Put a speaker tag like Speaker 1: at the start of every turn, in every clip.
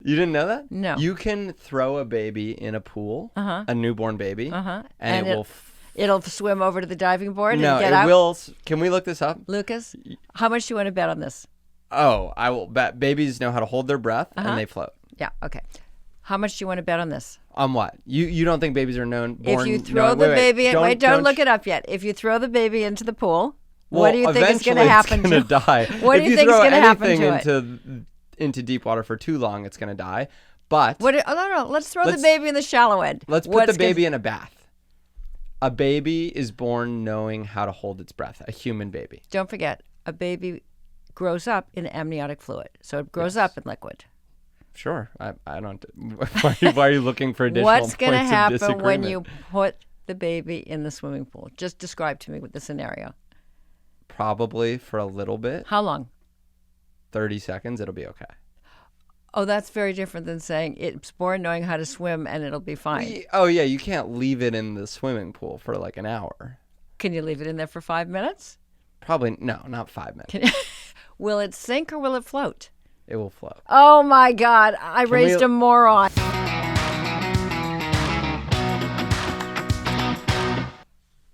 Speaker 1: You didn't know that?
Speaker 2: No.
Speaker 1: You can throw a baby in a pool, a newborn baby, and it will...
Speaker 2: It'll swim over to the diving board and get
Speaker 1: out? No, it will... Can we look this up?
Speaker 2: Lucas, how much do you want to bet on this?
Speaker 1: Oh, I will bet babies know how to hold their breath and they float.
Speaker 2: Yeah, okay. How much do you want to bet on this?
Speaker 1: On what? You don't think babies are born...
Speaker 2: If you throw the baby... Don't look it up yet. If you throw the baby into the pool, what do you think is going to happen to it?
Speaker 1: Die.
Speaker 2: What do you think is going to happen to it?
Speaker 1: If you throw anything into deep water for too long, it's going to die. But...
Speaker 2: No. Let's throw the baby in the shallow end.
Speaker 1: Let's put the baby in a bath. A baby is born knowing how to hold its breath. A human baby.
Speaker 2: Don't forget, a baby grows up in amniotic fluid. So it grows up in liquid.
Speaker 1: Sure. I don't... Why are you looking for additional
Speaker 2: What's
Speaker 1: going to
Speaker 2: happen when you put the baby in the swimming pool? Just describe to me the scenario.
Speaker 1: Probably for a little bit.
Speaker 2: How long?
Speaker 1: 30 seconds. It'll be okay.
Speaker 2: Oh, that's very different than saying it's born knowing how to swim and it'll be fine.
Speaker 1: Oh, yeah. You can't leave it in the swimming pool for like an hour.
Speaker 2: Can you leave it in there for 5 minutes?
Speaker 1: Probably. No, not 5 minutes.
Speaker 2: Will it sink or will it float?
Speaker 1: It will float.
Speaker 2: Oh, my God. I raised a moron.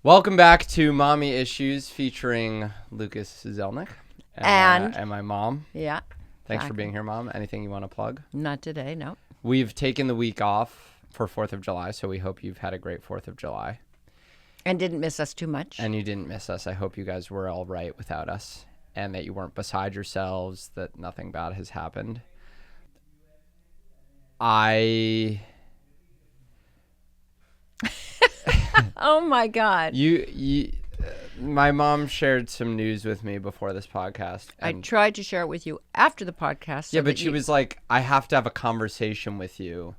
Speaker 1: Welcome back to Mommy Issues featuring Lucas Zelnick and my mom.
Speaker 2: Yeah.
Speaker 1: Thanks for being here, Mom. Anything you want to plug?
Speaker 2: Not today, no.
Speaker 1: We've taken the week off for 4th of July, so we hope you've had a great 4th of July.
Speaker 2: And didn't miss us too much.
Speaker 1: And you didn't miss us. I hope you guys were all right without us and that you weren't beside yourselves, that nothing bad has happened.
Speaker 2: Oh, my God.
Speaker 1: My mom shared some news with me before this podcast.
Speaker 2: I tried to share it with you after the podcast.
Speaker 1: Yeah, but she was like, I have to have a conversation with you.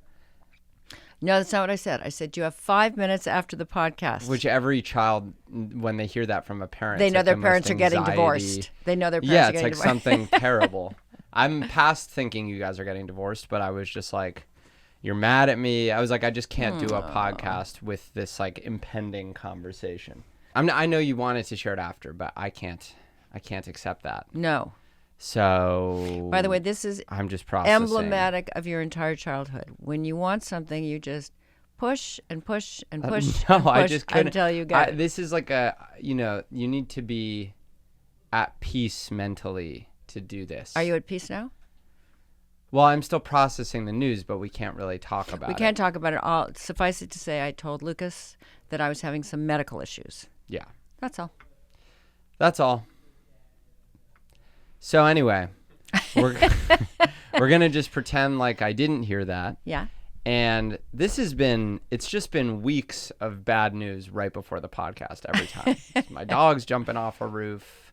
Speaker 2: No, that's not what I said. I said, you have 5 minutes after the podcast.
Speaker 1: Which every child, when they hear that from a parent,
Speaker 2: they know their parents are getting divorced. They know their parents are getting divorced.
Speaker 1: Yeah, it's like something terrible. I'm past thinking you guys are getting divorced, but I was just like, you're mad at me. I was like, I just can't do a podcast with this like impending conversation. I know you wanted to share it after, but I can't accept that.
Speaker 2: No.
Speaker 1: So,
Speaker 2: by the way, this is
Speaker 1: I'm just processing.
Speaker 2: Emblematic of your entire childhood. When you want something, you just push and push and push
Speaker 1: I just couldn't
Speaker 2: until you get it.
Speaker 1: This is like you need to be at peace mentally to do this.
Speaker 2: Are you at peace now?
Speaker 1: Well, I'm still processing the news, but we can't really talk about it.
Speaker 2: We can't talk about it all. Suffice it to say, I told Lucas that I was having some medical issues.
Speaker 1: Yeah.
Speaker 2: That's all.
Speaker 1: That's all. So anyway, we're going to just pretend like I didn't hear that.
Speaker 2: Yeah.
Speaker 1: And it's just been weeks of bad news right before the podcast every time. My dog's jumping off a roof.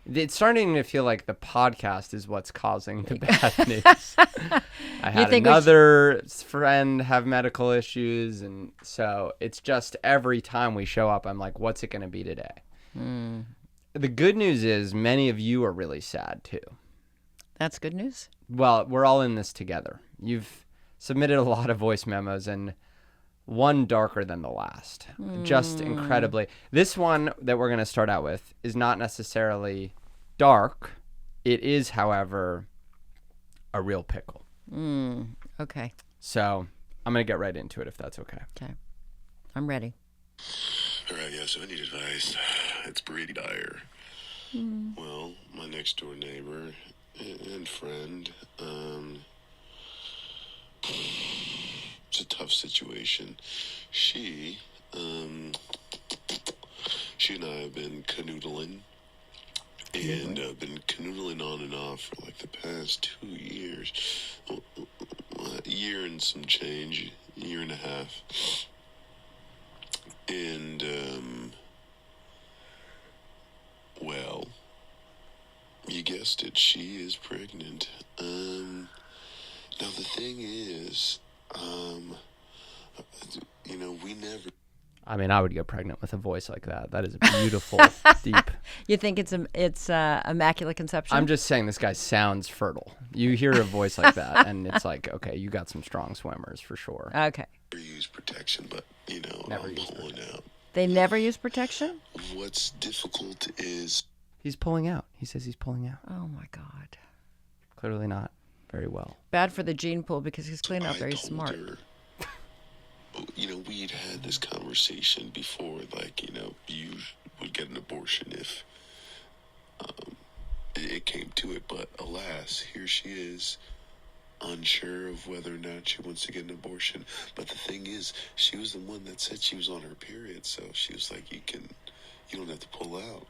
Speaker 1: It's starting to feel like the podcast is what's causing the bad news. I had another friend have medical issues, and so it's just every time we show up, I'm like, what's it going to be today? The good news is many of you are really sad, too.
Speaker 2: That's good news?
Speaker 1: Well, we're all in this together. You've submitted a lot of voice memos, and one darker than the last. Just incredibly. This one that we're going to start out with is not necessarily dark. It is, however, a real pickle.
Speaker 2: Okay.
Speaker 1: So I'm going to get right into it if that's okay.
Speaker 2: Okay. I'm ready.
Speaker 3: All right, yeah, so I need advice. It's pretty dire. Well, my next door neighbor and friend, it's a tough situation. She and I have been canoodling, and been canoodling on and off for like the past 2 years. A year and some change, a year and a half. And, well, you guessed it, she is pregnant. Now the thing is, we never...
Speaker 1: I mean, I would get pregnant with a voice like that. That is beautiful, deep.
Speaker 2: You think it's immaculate conception?
Speaker 1: I'm just saying this guy sounds fertile. You hear a voice like that, and it's like, okay, you got some strong swimmers for sure.
Speaker 2: Okay.
Speaker 3: Use protection, but,
Speaker 1: Never
Speaker 3: I'm
Speaker 1: use
Speaker 3: pulling out.
Speaker 2: They never use protection?
Speaker 3: What's difficult is...
Speaker 1: He's pulling out. He says he's pulling out.
Speaker 2: Oh, my God.
Speaker 1: Clearly not. very well.
Speaker 2: Bad for the gene pool because he's clearly not very smart.
Speaker 3: Her, we'd had this conversation before, like, you would get an abortion if it came to it, but alas, here she is, unsure of whether or not she wants to get an abortion. But the thing is, she was the one that said she was on her period, so she was like, you don't have to pull out.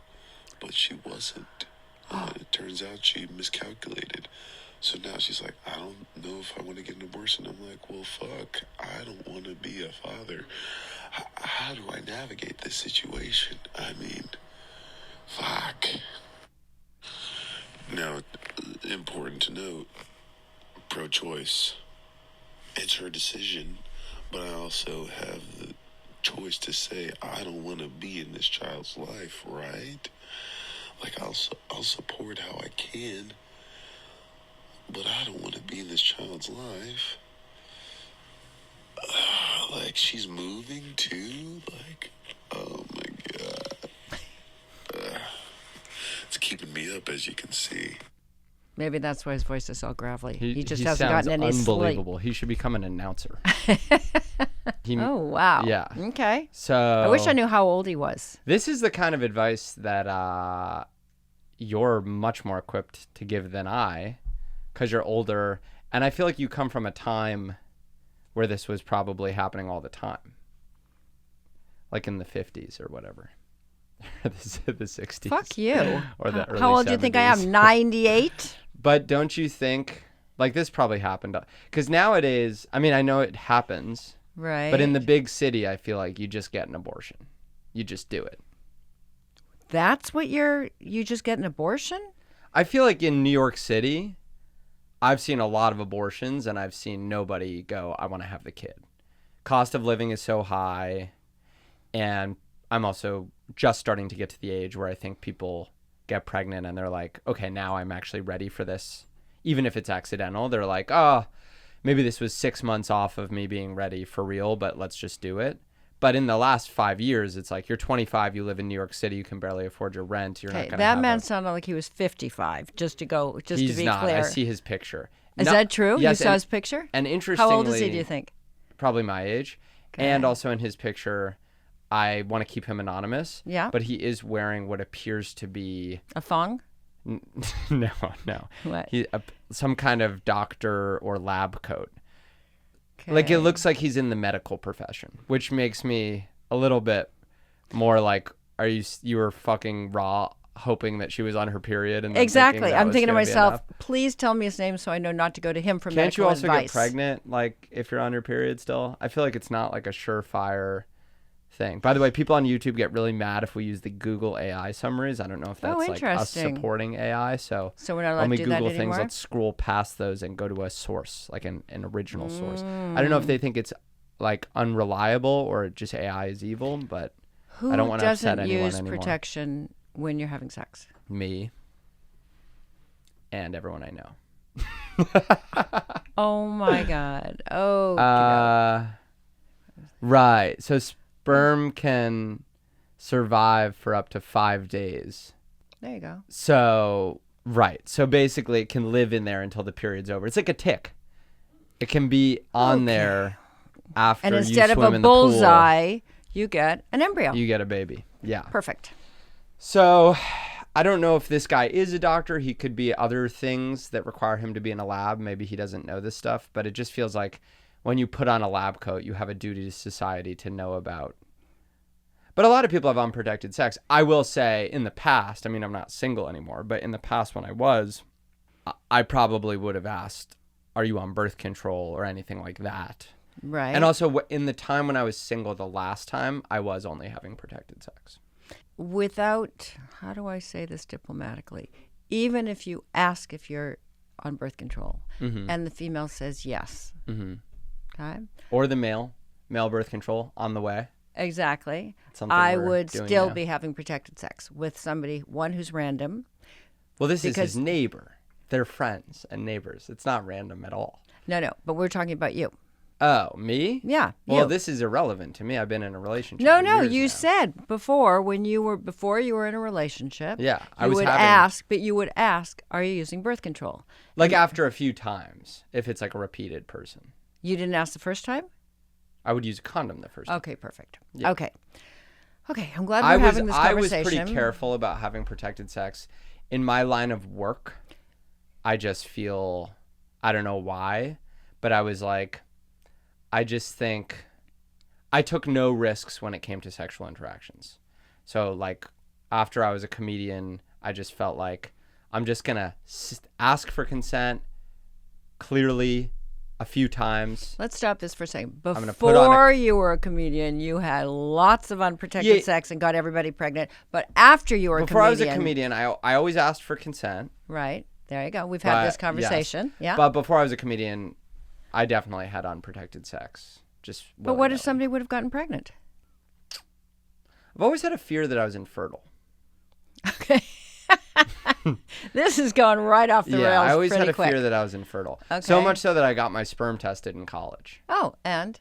Speaker 3: But she wasn't. It turns out she miscalculated. So now she's like, I don't know if I want to get an abortion. I'm like, well, fuck, I don't want to be a father. How do I navigate this situation? I mean, fuck. Now, important to note, pro-choice. It's her decision, but I also have the choice to say, I don't want to be in this child's life, right? Like, I'll support how I can, but I don't want to be in this child's life. Like, she's moving too? Like, oh my God. It's keeping me up, as you can see.
Speaker 2: Maybe that's why his voice is so gravelly. He just
Speaker 1: he
Speaker 2: hasn't gotten any
Speaker 1: unbelievable.
Speaker 2: sleep.
Speaker 1: He should become an announcer.
Speaker 2: Oh, wow.
Speaker 1: Yeah.
Speaker 2: Okay.
Speaker 1: So
Speaker 2: I wish I knew how old he was.
Speaker 1: This is the kind of advice that you're much more equipped to give than I, because you're older. And I feel like you come from a time where this was probably happening all the time. Like in the 50s or whatever. the 60s.
Speaker 2: Fuck you.
Speaker 1: Or the early
Speaker 2: How old do you think I am? 98?
Speaker 1: But don't you think, like, this probably happened? Because nowadays, I mean, I know it happens.
Speaker 2: Right.
Speaker 1: But in the big city, I feel like you just get an abortion. You just do it.
Speaker 2: That's what you just get an abortion?
Speaker 1: I feel like in New York City, I've seen a lot of abortions, and I've seen nobody go, I want to have the kid. Cost of living is so high, and I'm also just starting to get to the age where I think people get pregnant and they're like, okay, now I'm actually ready for this. Even if it's accidental, they're like, oh, maybe this was 6 months off of me being ready for real, but let's just do it. But in the last 5 years, it's like, you're 25, you live in New York City, you can barely afford your rent. You're not going to
Speaker 2: that man sounded like he was 55, just to be
Speaker 1: He's not.
Speaker 2: clear.
Speaker 1: I see his picture.
Speaker 2: Is that true?
Speaker 1: Yes,
Speaker 2: you saw his picture?
Speaker 1: And interestingly,
Speaker 2: how old is he, do you think?
Speaker 1: Probably my age. Okay. And also in his picture, I want to keep him anonymous. Yeah. But he is wearing what appears to be
Speaker 2: a thong.
Speaker 1: No.
Speaker 2: What?
Speaker 1: Some kind of doctor or lab coat. Okay. Like, it looks like he's in the medical profession, which makes me a little bit more like, you were fucking raw, hoping that she was on her period, and
Speaker 2: exactly. I'm thinking to myself, please tell me his name so I know not to go to him for medical advice.
Speaker 1: Can't you also get pregnant, like, if you're on your period still? I feel like it's not like a surefire thing. By the way, people on YouTube get really mad if we use the Google AI summaries. I don't know if that's like us supporting AI. So
Speaker 2: we're not allowed to do
Speaker 1: Google
Speaker 2: that
Speaker 1: things,
Speaker 2: anymore?
Speaker 1: let's scroll past those and go to a source, like an original source. I don't know if they think it's like unreliable or just AI is evil, but I don't want to upset anyone anymore.
Speaker 2: Who doesn't use protection when you're having sex?
Speaker 1: Me and everyone I know.
Speaker 2: Oh my God. Oh.
Speaker 1: Right. So sperm can survive for up to 5 days.
Speaker 2: There you go.
Speaker 1: So, right. So basically it can live in there until the period's over. It's like a tick. It can be on there after you swim in the pool.
Speaker 2: And instead of a bullseye, you get an embryo.
Speaker 1: You get a baby. Yeah.
Speaker 2: Perfect.
Speaker 1: So I don't know if this guy is a doctor. He could be other things that require him to be in a lab. Maybe he doesn't know this stuff, but it just feels like when you put on a lab coat, you have a duty to society to know about. But a lot of people have unprotected sex. I will say in the past, I mean, I'm not single anymore, but in the past when I was, I probably would have asked, are you on birth control or anything like that?
Speaker 2: Right.
Speaker 1: And also in the time when I was single the last time, I was only having protected sex.
Speaker 2: Without, how do I say this diplomatically? Even if you ask if you're on birth control and the female says yes. Okay.
Speaker 1: Or the male birth control on the way.
Speaker 2: Exactly. I would still be having protected sex with somebody, one who's random.
Speaker 1: Well, this is his neighbor. They're friends and neighbors. It's not random at all.
Speaker 2: No, but we're talking about you.
Speaker 1: Oh, me?
Speaker 2: Yeah.
Speaker 1: Well,
Speaker 2: you.
Speaker 1: this is irrelevant to me. I've been in a relationship.
Speaker 2: No,
Speaker 1: for
Speaker 2: no.
Speaker 1: years
Speaker 2: You
Speaker 1: now.
Speaker 2: said before you were in a relationship.
Speaker 1: Yeah, I
Speaker 2: you
Speaker 1: was
Speaker 2: would
Speaker 1: having
Speaker 2: ask, but you would ask, "Are you using birth control?"
Speaker 1: like after a few times, if it's like a repeated person.
Speaker 2: You didn't ask the first time.
Speaker 1: I would use a condom the first time.
Speaker 2: Okay, perfect.
Speaker 1: Yeah.
Speaker 2: Okay. I'm glad we're having this
Speaker 1: I was
Speaker 2: conversation.
Speaker 1: pretty careful about having protected sex. In my line of work, I just feel, I don't know why, but I was like, I just think I took no risks when it came to sexual interactions. So like after I was a comedian, I just felt like I'm just going to ask for consent clearly a few times.
Speaker 2: Let's stop this for a second.
Speaker 1: gonna put on
Speaker 2: Before you were a comedian, you had lots of unprotected sex and got everybody pregnant. But after you were a comedian...
Speaker 1: Before I was a comedian, I always asked for consent.
Speaker 2: Right. There you go. We've had this conversation.
Speaker 1: Yes.
Speaker 2: Yeah.
Speaker 1: But before I was a comedian, I definitely had unprotected sex. Just
Speaker 2: But what if somebody would have gotten pregnant?
Speaker 1: I've always had a fear that I was infertile.
Speaker 2: Okay. This is going right off the rails.
Speaker 1: I always had a
Speaker 2: quick.
Speaker 1: fear that I was infertile.
Speaker 2: Okay.
Speaker 1: So much so that I got my sperm tested in college.
Speaker 2: Oh, and?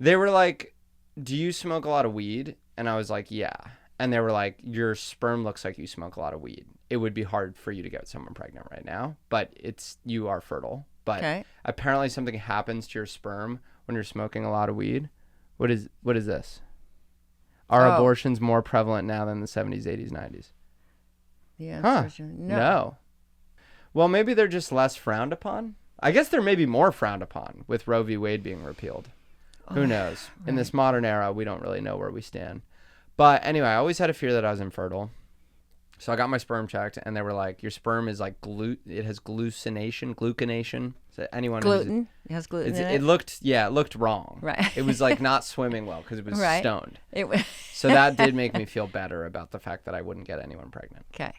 Speaker 1: They were like, "Do you smoke a lot of weed?" And I was like, "Yeah." And they were like, "Your sperm looks like you smoke a lot of weed. It would be hard for you to get someone pregnant right now, but you are fertile. But apparently something happens to your sperm when you're smoking a lot of weed." What is this? Are abortions more prevalent now than the 70s, 80s, 90s?
Speaker 2: The answer is
Speaker 1: no. Well, maybe they're just less frowned upon. I guess they're maybe more frowned upon with Roe v. Wade being repealed. Who knows? Right. In this modern era, we don't really know where we stand. But anyway, I always had a fear that I was infertile. So I got my sperm checked, and they were like, "Your sperm is like it has glucination. So anyone
Speaker 2: gluten? It has gluten in it?
Speaker 1: It looked wrong.
Speaker 2: Right.
Speaker 1: It was like not swimming well because it was
Speaker 2: right.
Speaker 1: stoned.
Speaker 2: It
Speaker 1: so that did make me feel better about the fact that I wouldn't get anyone pregnant.
Speaker 2: Okay.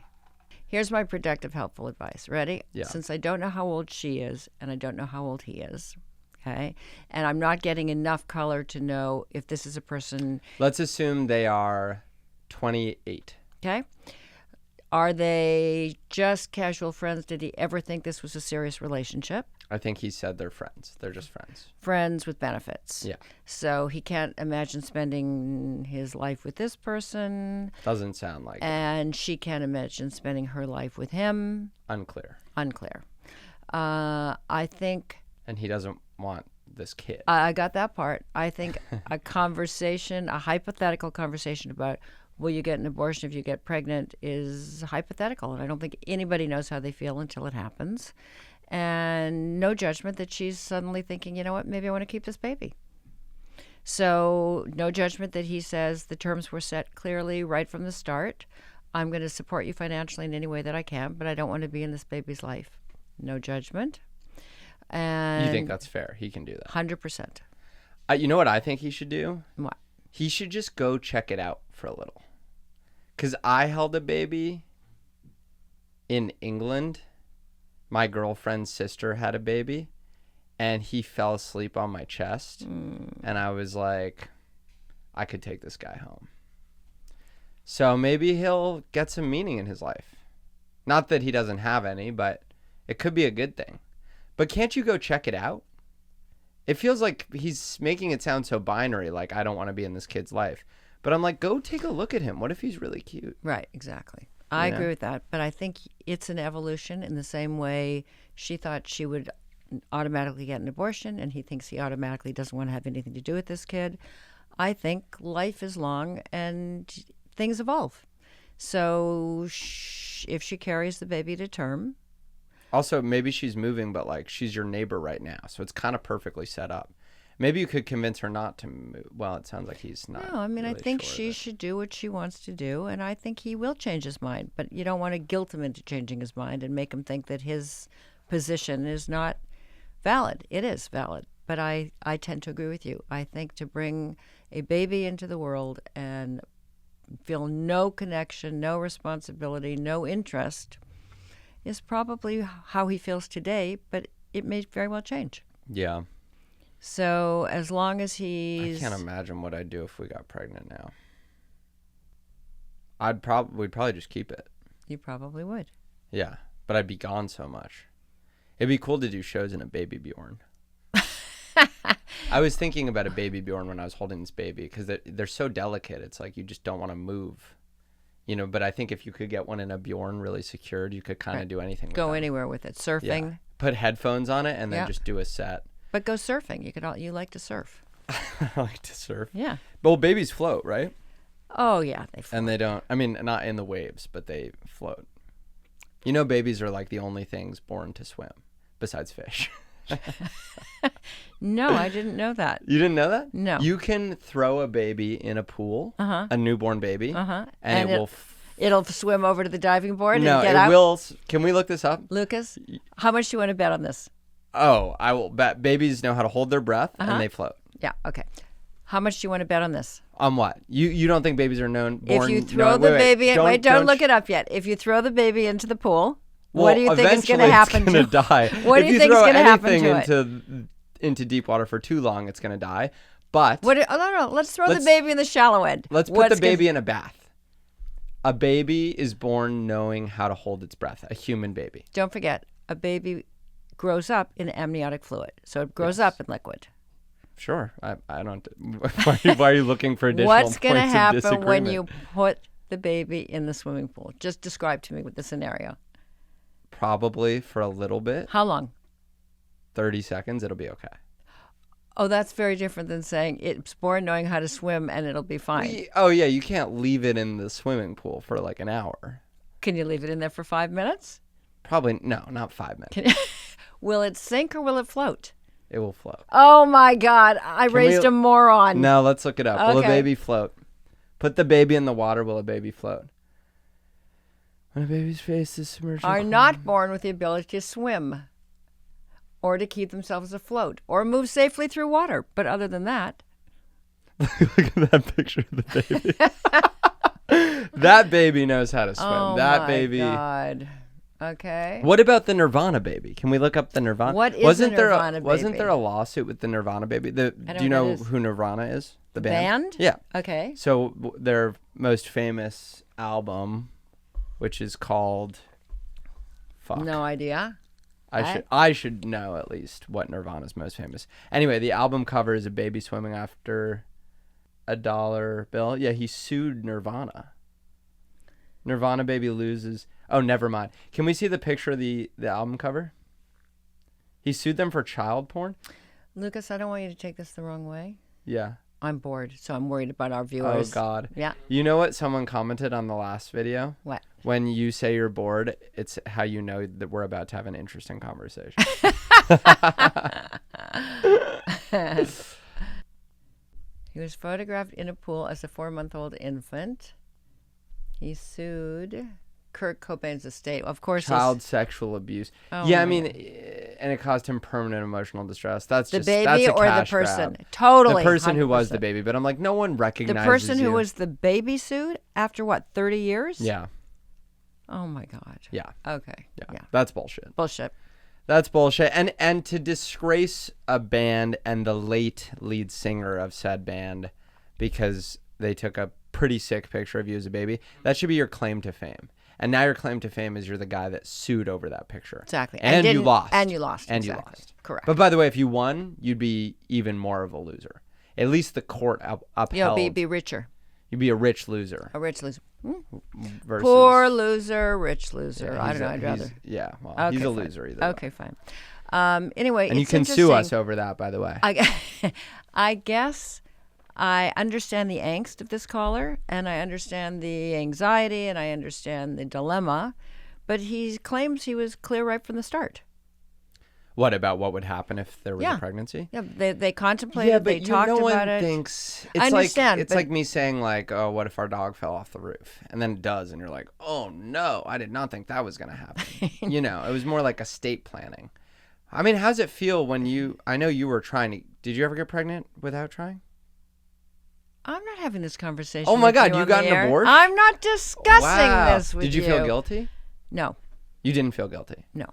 Speaker 2: Here's my productive, helpful advice. Ready?
Speaker 1: Yeah.
Speaker 2: Since I don't know how old she is, and I don't know how old he is, okay, and I'm not getting enough color to know if this is a person.
Speaker 1: Let's assume they are 28.
Speaker 2: Okay. Are they just casual friends? Did he ever think this was a serious relationship?
Speaker 1: I think he said they're friends. They're just friends.
Speaker 2: Friends with benefits.
Speaker 1: Yeah.
Speaker 2: So he can't imagine spending his life with this person.
Speaker 1: Doesn't sound like
Speaker 2: and she can't imagine spending her life with him.
Speaker 1: Unclear.
Speaker 2: I think...
Speaker 1: And he doesn't want this kid.
Speaker 2: I got that part. I think a hypothetical conversation about will you get an abortion if you get pregnant is hypothetical. And I don't think anybody knows how they feel until it happens. And no judgment that she's suddenly thinking, you know what, maybe I want to keep this baby. So no judgment that he says the terms were set clearly right from the start. I'm going to support you financially in any way that I can, but I don't want to be in this baby's life. No judgment. And
Speaker 1: you think that's fair? He can do that.
Speaker 2: 100%.
Speaker 1: You know what I think he should do?
Speaker 2: What?
Speaker 1: He should just go check it out for a little. Because I held a baby in England. My girlfriend's sister had a baby. And he fell asleep on my chest. And I was like, I could take this guy home. So maybe he'll get some meaning in his life. Not that he doesn't have any, but it could be a good thing. But can't you go check it out? It feels like he's making it sound so binary, like I don't want to be in this kid's life. But I'm like, go take a look at him. What if he's really cute?
Speaker 2: Right, exactly. I agree with that. But I think it's an evolution in the same way she thought she would automatically get an abortion, and he thinks he automatically doesn't want to have anything to do with this kid. I think life is long and things evolve. So if she carries the baby to term.
Speaker 1: Also, maybe she's moving, but like she's your neighbor right now. So it's kind of perfectly set up. Maybe you could convince her not to move. Well, it sounds like he's not.
Speaker 2: No, I mean,
Speaker 1: really
Speaker 2: I think
Speaker 1: sure
Speaker 2: she should do what she wants to do, and I think he will change his mind. But you don't want to guilt him into changing his mind and make him think that his position is not valid. It is valid. But I tend to agree with you. I think to bring a baby into the world and feel no connection, no responsibility, no interest is probably how he feels today, but it may very well change.
Speaker 1: Yeah.
Speaker 2: So as long as he's...
Speaker 1: I can't imagine what I'd do if we got pregnant now. We'd probably just keep it.
Speaker 2: You probably would.
Speaker 1: Yeah, but I'd be gone so much. It'd be cool to do shows in a baby Bjorn. I was thinking about a baby Bjorn when I was holding this baby because they're so delicate. It's like you just don't want to move, but I think if you could get one in a Bjorn really secured, you could kind of do anything with
Speaker 2: Go
Speaker 1: them.
Speaker 2: anywhere with it. Surfing.
Speaker 1: Yeah. Put headphones on it and then
Speaker 2: Yeah.
Speaker 1: just do a set.
Speaker 2: But go surfing. You like to surf.
Speaker 1: I like to surf.
Speaker 2: Yeah.
Speaker 1: Well, babies float, right?
Speaker 2: Oh, yeah. They float.
Speaker 1: And they don't, not in the waves, but they float. Babies are like the only things born to swim besides fish.
Speaker 2: No, I didn't know that.
Speaker 1: You didn't know that?
Speaker 2: No.
Speaker 1: You can throw a baby in a pool, a newborn baby, and it will...
Speaker 2: It'll swim over to the diving board and
Speaker 1: No,
Speaker 2: get
Speaker 1: it
Speaker 2: out?
Speaker 1: will... Can we look this up?
Speaker 2: Lucas, how much do you want to bet on this?
Speaker 1: Oh, I will bet babies know how to hold their breath and they float.
Speaker 2: Yeah, okay. How much do you want to bet on this?
Speaker 1: On what? You don't think babies are born...
Speaker 2: If you throw the baby... Don't look it up yet. If you throw the baby into the pool, what do you think is going to happen to it?
Speaker 1: Die.
Speaker 2: What do you think is going to happen to
Speaker 1: it? Into deep water for too long, it's going to die. But...
Speaker 2: No. Let's throw the baby in the shallow end.
Speaker 1: Let's put the baby in a bath. A baby is born knowing how to hold its breath. A human baby.
Speaker 2: Don't forget, a baby grows up in amniotic fluid. So it grows up in liquid.
Speaker 1: Sure. I don't... Why are you looking for additional
Speaker 2: What's going to
Speaker 1: points of
Speaker 2: happen
Speaker 1: disagreement?
Speaker 2: when you put the baby in the swimming pool? Just describe to me the scenario.
Speaker 1: Probably for a little bit.
Speaker 2: How long?
Speaker 1: 30 seconds, it'll be okay.
Speaker 2: Oh, that's very different than saying it's born knowing how to swim and it'll be fine.
Speaker 1: Oh, yeah, you can't leave it in the swimming pool for like an hour.
Speaker 2: Can you leave it in there for 5 minutes?
Speaker 1: Probably, no, not 5 minutes.
Speaker 2: Will it sink or will it float?
Speaker 1: It will float.
Speaker 2: Oh, my God. I raised a moron.
Speaker 1: No, let's look it up. Will a
Speaker 2: Okay.
Speaker 1: baby float? Put the baby in the water, will a baby float? When a baby's face is submerged...
Speaker 2: Are not born with the ability to swim or to keep themselves afloat or move safely through water. But other than that...
Speaker 1: Look at that picture of the baby. That baby knows how to swim.
Speaker 2: Oh,
Speaker 1: that
Speaker 2: my
Speaker 1: baby...
Speaker 2: God. Okay.
Speaker 1: What about the Nirvana baby? Can we look up the Nirvana?
Speaker 2: What is the Nirvana baby?
Speaker 1: Wasn't there a lawsuit with the Nirvana baby? Do you know who Nirvana is? The band? Yeah.
Speaker 2: Okay.
Speaker 1: So their most famous album, which is called... Fuck.
Speaker 2: No idea.
Speaker 1: I should know at least what Nirvana's most famous. Anyway, the album cover is a baby swimming after a dollar bill. Yeah, he sued Nirvana. Nirvana baby loses... Oh, never mind. Can we see the picture of the album cover? He sued them for child porn?
Speaker 2: Lucas, I don't want you to take this the wrong way.
Speaker 1: Yeah.
Speaker 2: I'm bored, so I'm worried about our viewers.
Speaker 1: Oh, God.
Speaker 2: Yeah.
Speaker 1: You know what someone commented on the last video?
Speaker 2: What?
Speaker 1: When you say you're bored, it's how you know that we're about to have an interesting conversation.
Speaker 2: He was photographed in a pool as a 4-month-old infant. He sued Kurt Cobain's estate. Of course,
Speaker 1: Child sexual abuse.
Speaker 2: Oh,
Speaker 1: yeah, I
Speaker 2: my
Speaker 1: mean, and it caused him permanent emotional distress. That's
Speaker 2: the
Speaker 1: just
Speaker 2: baby
Speaker 1: that's a
Speaker 2: or the
Speaker 1: cash
Speaker 2: person.
Speaker 1: grab.
Speaker 2: Totally.
Speaker 1: The person who was
Speaker 2: 100%.
Speaker 1: the baby, but I'm like, no one
Speaker 2: The
Speaker 1: recognizes
Speaker 2: person who
Speaker 1: you.
Speaker 2: was the baby sued after what, 30 years?
Speaker 1: Yeah.
Speaker 2: Oh my God.
Speaker 1: Yeah.
Speaker 2: Okay.
Speaker 1: Yeah. That's bullshit.
Speaker 2: Bullshit.
Speaker 1: That's bullshit. And to disgrace a band and the late lead singer of said band because they took a pretty sick picture of you as a baby, that should be your claim to fame. And now your claim to fame is you're the guy that sued over that picture.
Speaker 2: Exactly.
Speaker 1: And you lost.
Speaker 2: And you lost.
Speaker 1: And
Speaker 2: exactly.
Speaker 1: you lost.
Speaker 2: Correct.
Speaker 1: But by the way, if you won, you'd be even more of a loser. At least the court upheld.
Speaker 2: Be richer.
Speaker 1: You'd be a rich loser.
Speaker 2: A rich loser.
Speaker 1: Versus,
Speaker 2: Poor loser, rich loser.
Speaker 1: Yeah,
Speaker 2: I don't know. I'd rather.
Speaker 1: Yeah, well,
Speaker 2: Okay,
Speaker 1: he's a
Speaker 2: fine.
Speaker 1: loser either way.
Speaker 2: Okay, fine. Anyway,
Speaker 1: And you
Speaker 2: it's
Speaker 1: can sue us
Speaker 2: interesting.
Speaker 1: over that, by the way.
Speaker 2: I guess I understand the angst of this caller, and I understand the anxiety, and I understand the dilemma, but he claims he was clear right from the start.
Speaker 1: What about what would happen if there was
Speaker 2: Yeah.
Speaker 1: a pregnancy?
Speaker 2: Yeah, they contemplated, they talked
Speaker 1: no one
Speaker 2: about it.
Speaker 1: thinks
Speaker 2: I understand,
Speaker 1: It's
Speaker 2: but-
Speaker 1: like me saying like, "Oh, what if our dog fell off the roof?" And then it does, and you're like, "Oh no, I did not think that was going to happen." It was more like estate planning. I mean, how's it feel when you? I know you were trying to. Did you ever get pregnant without trying?
Speaker 2: I'm not having this conversation.
Speaker 1: Oh my
Speaker 2: with
Speaker 1: God,
Speaker 2: you
Speaker 1: you
Speaker 2: on
Speaker 1: got
Speaker 2: the
Speaker 1: an
Speaker 2: air.
Speaker 1: abortion?
Speaker 2: I'm not discussing
Speaker 1: Wow.
Speaker 2: this with you.
Speaker 1: Did you feel guilty?
Speaker 2: No,
Speaker 1: You didn't feel guilty.
Speaker 2: no.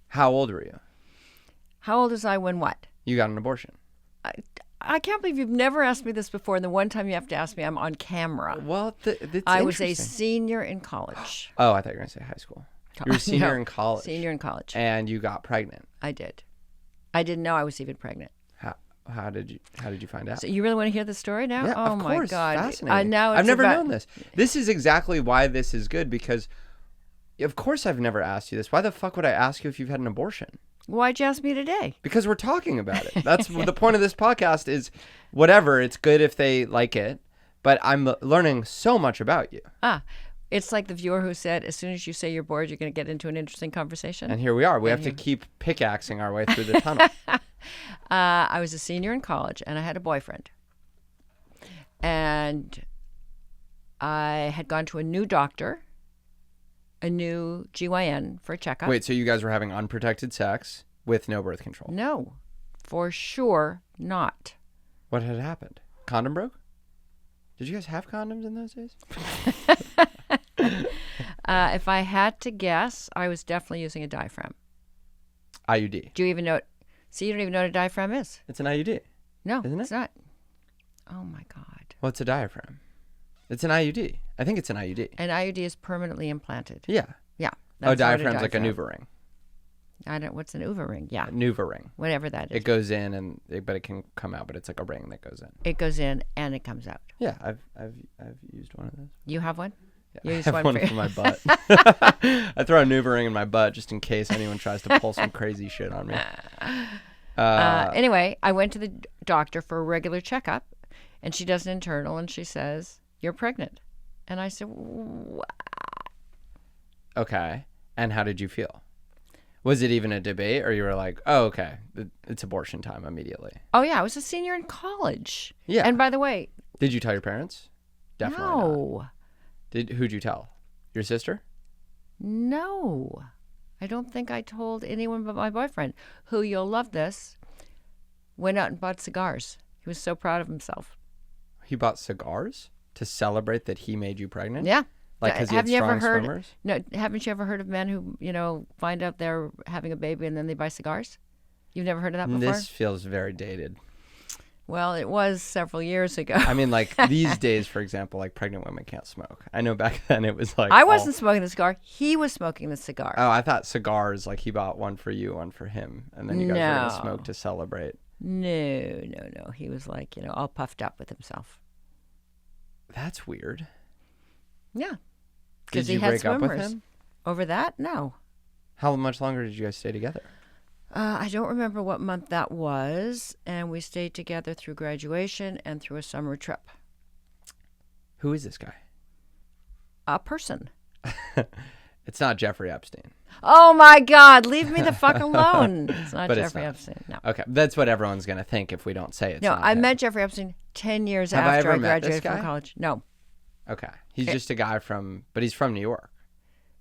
Speaker 1: How old were you?
Speaker 2: How old was I when what?
Speaker 1: You got an abortion.
Speaker 2: I can't believe you've never asked me this before, and the one time you have to ask me, I'm on camera.
Speaker 1: Well, it's
Speaker 2: I was a
Speaker 1: interesting.
Speaker 2: senior in college.
Speaker 1: Oh, I thought you were going to say high school. You were a senior
Speaker 2: No,
Speaker 1: in college.
Speaker 2: Senior in college.
Speaker 1: And you got pregnant.
Speaker 2: I did. I didn't know I was even pregnant.
Speaker 1: How did you find out?
Speaker 2: So you really want to hear the story now?
Speaker 1: Yeah,
Speaker 2: Oh
Speaker 1: of
Speaker 2: my
Speaker 1: course.
Speaker 2: God!
Speaker 1: Fascinating.
Speaker 2: Now
Speaker 1: I've
Speaker 2: it's
Speaker 1: never
Speaker 2: about-
Speaker 1: known this. This is exactly why this is good, because of course I've never asked you this. Why the fuck would I ask you if you've had an abortion?
Speaker 2: Why'd you ask me today?
Speaker 1: Because we're talking about it. That's the point of this podcast is whatever. It's good if they like it, but I'm learning so much about you.
Speaker 2: It's like the viewer who said, as soon as you say you're bored, you're going to get into an interesting conversation.
Speaker 1: And here we are. We have to keep pickaxing our way through the tunnel.
Speaker 2: I was a senior in college, and I had a boyfriend. And I had gone to a new doctor, a new GYN for a checkup.
Speaker 1: Wait, so you guys were having unprotected sex with no birth control?
Speaker 2: No, for sure not.
Speaker 1: What had happened? Condom broke? Did you guys have condoms in those days?
Speaker 2: If I had to guess, I was definitely using a diaphragm.
Speaker 1: IUD.
Speaker 2: Do you even know? See, you don't even know what a diaphragm is.
Speaker 1: It's an IUD.
Speaker 2: No,
Speaker 1: Isn't it?
Speaker 2: it's not. Oh my God.
Speaker 1: What's a diaphragm? It's an IUD. I think it's an IUD.
Speaker 2: An IUD is permanently implanted.
Speaker 1: Yeah.
Speaker 2: Yeah.
Speaker 1: Oh,
Speaker 2: that's what a
Speaker 1: diaphragm's like a
Speaker 2: diaphragm-
Speaker 1: Nuva ring.
Speaker 2: I don't. What's an Uva ring? Yeah.
Speaker 1: A Nuva ring.
Speaker 2: Whatever that is.
Speaker 1: It goes in but it can come out, but it's like a ring that goes in.
Speaker 2: It goes in and it comes out.
Speaker 1: Yeah, I've used one of those.
Speaker 2: You have one?
Speaker 1: Yeah,
Speaker 2: You
Speaker 1: I
Speaker 2: use
Speaker 1: have
Speaker 2: one
Speaker 1: one
Speaker 2: for-
Speaker 1: for my butt. I throw a Nuva ring in my butt just in case anyone tries to pull some crazy shit on me.
Speaker 2: Anyway, I went to the doctor for a regular checkup, and she does an internal, and she says, "You're pregnant." And I said, "What?"
Speaker 1: Okay. And how did you feel? Was it even a debate, or you were like, oh, okay, it's abortion time immediately?
Speaker 2: Oh, yeah, I was a senior in college.
Speaker 1: Yeah.
Speaker 2: And by the way,
Speaker 1: Did you tell your parents? Definitely not.
Speaker 2: no.
Speaker 1: Who'd you tell? Your sister?
Speaker 2: No. I don't think I told anyone but my boyfriend, who, you'll love this, went out and bought cigars. He was so proud of himself.
Speaker 1: He bought cigars to celebrate that he made you pregnant?
Speaker 2: Yeah.
Speaker 1: Like, because he had
Speaker 2: Haven't you ever
Speaker 1: strong
Speaker 2: heard?
Speaker 1: swimmers?
Speaker 2: No, haven't you ever heard of men who, find out they're having a baby and then they buy cigars? You've never heard of that before?
Speaker 1: This feels very dated.
Speaker 2: Well, it was several years ago.
Speaker 1: I mean, like, these days, for example, like, pregnant women can't smoke. I know back then it was like...
Speaker 2: I wasn't smoking the cigar. He was smoking the cigar.
Speaker 1: Oh, I thought cigars, like, he bought one for you, one for him, and then you guys were going to
Speaker 2: No.
Speaker 1: smoke to celebrate.
Speaker 2: No. He was like, all puffed up with himself.
Speaker 1: That's weird.
Speaker 2: Yeah.
Speaker 1: Did
Speaker 2: Because he
Speaker 1: you
Speaker 2: had
Speaker 1: break up with
Speaker 2: swimmers.
Speaker 1: him?
Speaker 2: Over that? No.
Speaker 1: How much longer did you guys stay together?
Speaker 2: I don't remember what month that was. And we stayed together through graduation and through a summer trip.
Speaker 1: Who is this guy?
Speaker 2: A person.
Speaker 1: It's not Jeffrey Epstein.
Speaker 2: Oh my God, leave me the fuck alone. It's not
Speaker 1: But it's
Speaker 2: Jeffrey
Speaker 1: not.
Speaker 2: Epstein. No.
Speaker 1: Okay, that's what everyone's going to think if we don't say it's
Speaker 2: No,
Speaker 1: not
Speaker 2: I
Speaker 1: him.
Speaker 2: met Jeffrey Epstein 10 years
Speaker 1: Have I
Speaker 2: after
Speaker 1: ever
Speaker 2: I
Speaker 1: met this
Speaker 2: graduated from
Speaker 1: guy?
Speaker 2: college. No.
Speaker 1: Okay. He's just a guy but he's from New York.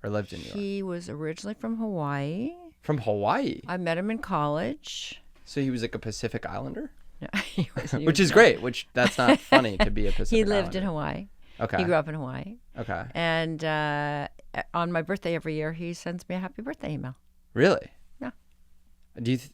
Speaker 1: Or lived in New York.
Speaker 2: He was originally from Hawaii.
Speaker 1: From Hawaii.
Speaker 2: I met him in college.
Speaker 1: So he was like a Pacific Islander?
Speaker 2: No, he
Speaker 1: Which
Speaker 2: was
Speaker 1: is
Speaker 2: not.
Speaker 1: great, that's not funny to be a Pacific
Speaker 2: He lived
Speaker 1: Islander.
Speaker 2: in Hawaii.
Speaker 1: Okay.
Speaker 2: He grew up in Hawaii.
Speaker 1: Okay.
Speaker 2: And on my birthday every year, he sends me a happy birthday email.
Speaker 1: Really?
Speaker 2: Yeah.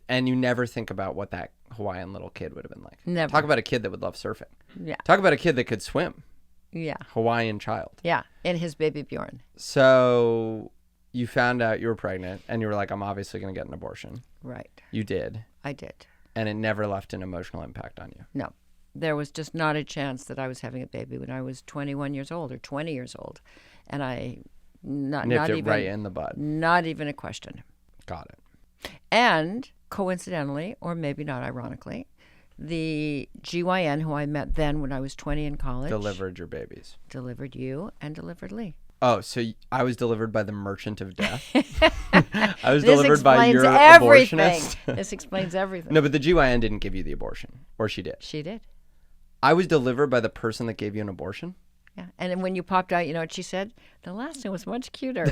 Speaker 1: And you never think about what that Hawaiian little kid would have been like?
Speaker 2: Never.
Speaker 1: Talk about a kid that would love surfing.
Speaker 2: Yeah.
Speaker 1: Talk about a kid that could swim.
Speaker 2: Yeah.
Speaker 1: Hawaiian child.
Speaker 2: Yeah. And his baby Bjorn.
Speaker 1: So you found out you were pregnant and you were like, I'm obviously going to get an abortion.
Speaker 2: Right.
Speaker 1: You did.
Speaker 2: I did.
Speaker 1: And it never left an emotional impact on you.
Speaker 2: No. There was just not a chance that I was having a baby when I was 21 years old or 20 years old. And I
Speaker 1: Nipped
Speaker 2: not
Speaker 1: it
Speaker 2: even
Speaker 1: right in the bud.
Speaker 2: not even a question.
Speaker 1: Got it.
Speaker 2: And coincidentally, or maybe not ironically, the GYN who I met then when I was 20 in college
Speaker 1: Delivered your babies.
Speaker 2: delivered you and delivered Lee.
Speaker 1: Oh, so I was delivered by the merchant of death? I was
Speaker 2: This
Speaker 1: delivered by
Speaker 2: explains
Speaker 1: your
Speaker 2: everything.
Speaker 1: abortionist?
Speaker 2: This explains everything.
Speaker 1: No, but the GYN didn't give you the abortion. Or she did.
Speaker 2: She did.
Speaker 1: I was delivered by the person that gave you an abortion?
Speaker 2: Yeah. And then when you popped out, you know what she said? The last one was much cuter.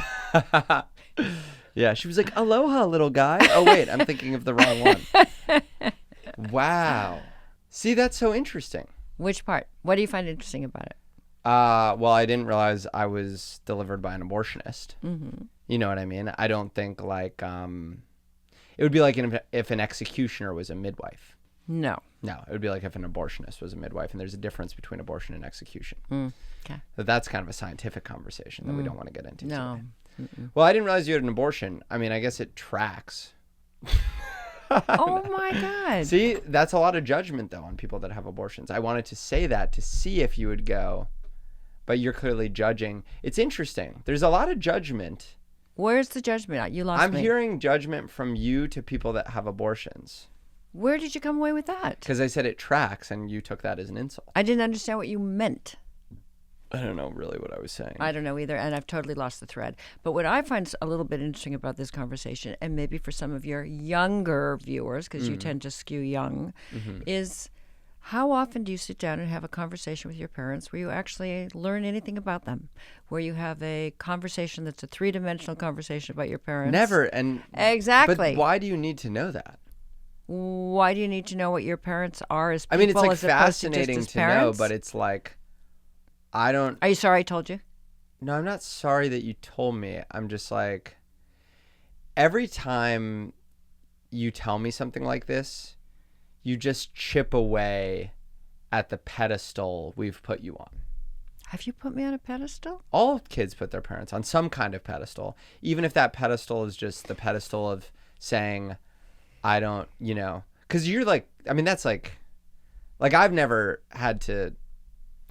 Speaker 1: Yeah, she was like, aloha, little guy. Oh, wait, I'm thinking of the wrong one. Wow. See, that's so interesting.
Speaker 2: Which part? What do you find interesting about it?
Speaker 1: Well, I didn't realize I was delivered by an abortionist.
Speaker 2: Mm-hmm.
Speaker 1: You know what I mean? I don't think like it would be like if an executioner was a midwife.
Speaker 2: No.
Speaker 1: No, it would be like if an abortionist was a midwife, and there's a difference between abortion and execution.
Speaker 2: Okay.
Speaker 1: But that's kind of a scientific conversation that we don't want to get into
Speaker 2: No.
Speaker 1: today. Well, I didn't realize you had an abortion. I mean, I guess it tracks.
Speaker 2: Oh my God.
Speaker 1: See, that's a lot of judgment though on people that have abortions. I wanted to say that to see if you would go, but you're clearly judging. It's interesting. There's a lot of judgment.
Speaker 2: Where's the judgment? You lost
Speaker 1: I'm
Speaker 2: me.
Speaker 1: hearing judgment from you to people that have abortions.
Speaker 2: Where did you come away with that?
Speaker 1: Because I said it tracks and you took that as an insult.
Speaker 2: I didn't understand what you meant.
Speaker 1: I don't know really what I was saying.
Speaker 2: I don't know either, and I've totally lost the thread. But what I find a little bit interesting about this conversation, and maybe for some of your younger viewers, because you tend to skew young, is how often do you sit down and have a conversation with your parents where you actually learn anything about them? Where you have a conversation that's a three-dimensional conversation about your parents?
Speaker 1: Never. And
Speaker 2: Exactly.
Speaker 1: But why do you need to know that?
Speaker 2: Why do you need to know what your parents are as people?
Speaker 1: I mean, it's like
Speaker 2: as opposed to just
Speaker 1: fascinating
Speaker 2: as
Speaker 1: to know,
Speaker 2: parents?
Speaker 1: but it's like, I don't.
Speaker 2: Are you sorry I told you?
Speaker 1: No, I'm not sorry that you told me. I'm just like, every time you tell me something like this, you just chip away at the pedestal we've put you on.
Speaker 2: Have you put me on a pedestal?
Speaker 1: All kids put their parents on some kind of pedestal, even if that pedestal is just the pedestal of saying, I don't, because you're like, I mean, that's like I've never had to.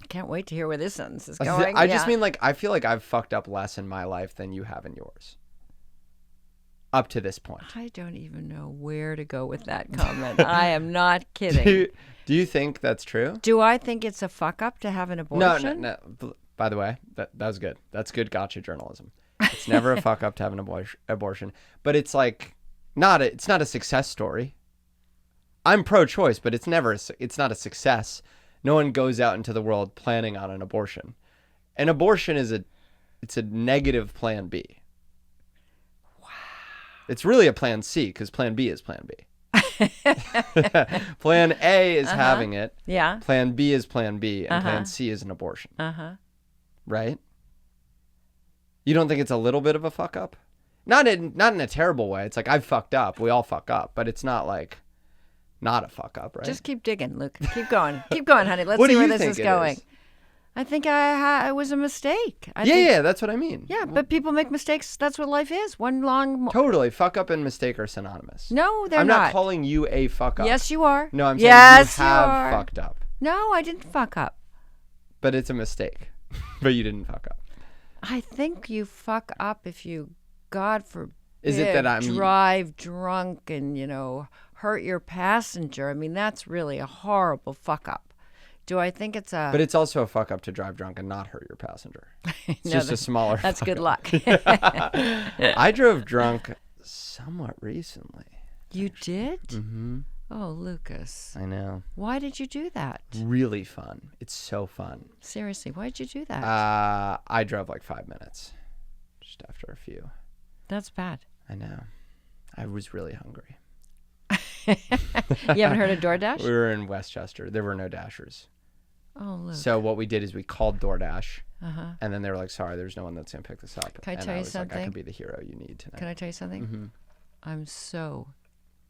Speaker 2: I can't wait to hear where this sentence is going.
Speaker 1: I just mean, like, I feel like I've fucked up less in my life than you have in yours. Up to this point.
Speaker 2: I don't even know where to go with that comment. I am not kidding.
Speaker 1: Do you think that's true?
Speaker 2: Do I think it's a fuck up to have an abortion?
Speaker 1: No. By the way, that was good. That's good gotcha journalism. It's never a fuck up to have an abortion. But it's like, it's not a success story. I'm pro-choice, but it's not a success. No one goes out into the world planning on an abortion. An abortion is it's a negative plan B. Wow. It's really a plan C because plan B is plan B. Plan A is having it.
Speaker 2: Yeah.
Speaker 1: Plan B is plan B. And plan C is an abortion. Right? You don't think it's a little bit of a fuck up? Not in a terrible way. It's like, I've fucked up. We all fuck up. But it's not like... Not a fuck up, right?
Speaker 2: Just keep digging, Luke. Keep going. Keep going, honey. Let's
Speaker 1: What
Speaker 2: see
Speaker 1: do
Speaker 2: where
Speaker 1: you
Speaker 2: this
Speaker 1: think
Speaker 2: is
Speaker 1: it
Speaker 2: going.
Speaker 1: is?
Speaker 2: I think it was a mistake.
Speaker 1: Yeah, that's what I mean.
Speaker 2: Yeah, but people make mistakes. That's what life is. One long...
Speaker 1: Totally. Fuck up and mistake are synonymous.
Speaker 2: No, they're
Speaker 1: I'm
Speaker 2: not.
Speaker 1: not calling you a fuck up.
Speaker 2: Yes, you are.
Speaker 1: No, I'm saying
Speaker 2: yes,
Speaker 1: you have
Speaker 2: are.
Speaker 1: fucked up.
Speaker 2: No, I didn't fuck up.
Speaker 1: But it's a mistake. But you didn't fuck up.
Speaker 2: I think you fuck up if you, God forbid,
Speaker 1: Is it that I'm...
Speaker 2: drive drunk and, hurt your passenger. I mean, that's really a horrible fuck up. Do I think it's a...
Speaker 1: But it's also a fuck up to drive drunk and not hurt your passenger. It's just a smaller
Speaker 2: That's
Speaker 1: fuck
Speaker 2: good
Speaker 1: up.
Speaker 2: luck.
Speaker 1: I drove drunk somewhat recently.
Speaker 2: You did?
Speaker 1: Mm-hmm.
Speaker 2: Oh, Lucas.
Speaker 1: I know.
Speaker 2: Why did you do that?
Speaker 1: Really fun. It's so fun.
Speaker 2: Seriously, why did you do that?
Speaker 1: I drove like 5 minutes. Just after a few.
Speaker 2: That's bad.
Speaker 1: I know. I was really hungry.
Speaker 2: You haven't heard of DoorDash?
Speaker 1: We were in Westchester. There were no Dashers.
Speaker 2: Oh, look.
Speaker 1: So what we did is we called DoorDash, and then they were like, sorry, there's no one that's going to pick this up.
Speaker 2: Can I
Speaker 1: and
Speaker 2: tell
Speaker 1: I
Speaker 2: you
Speaker 1: was
Speaker 2: something?
Speaker 1: Like, I could be the hero you need tonight.
Speaker 2: Can I tell you something?
Speaker 1: Mm-hmm.
Speaker 2: I'm so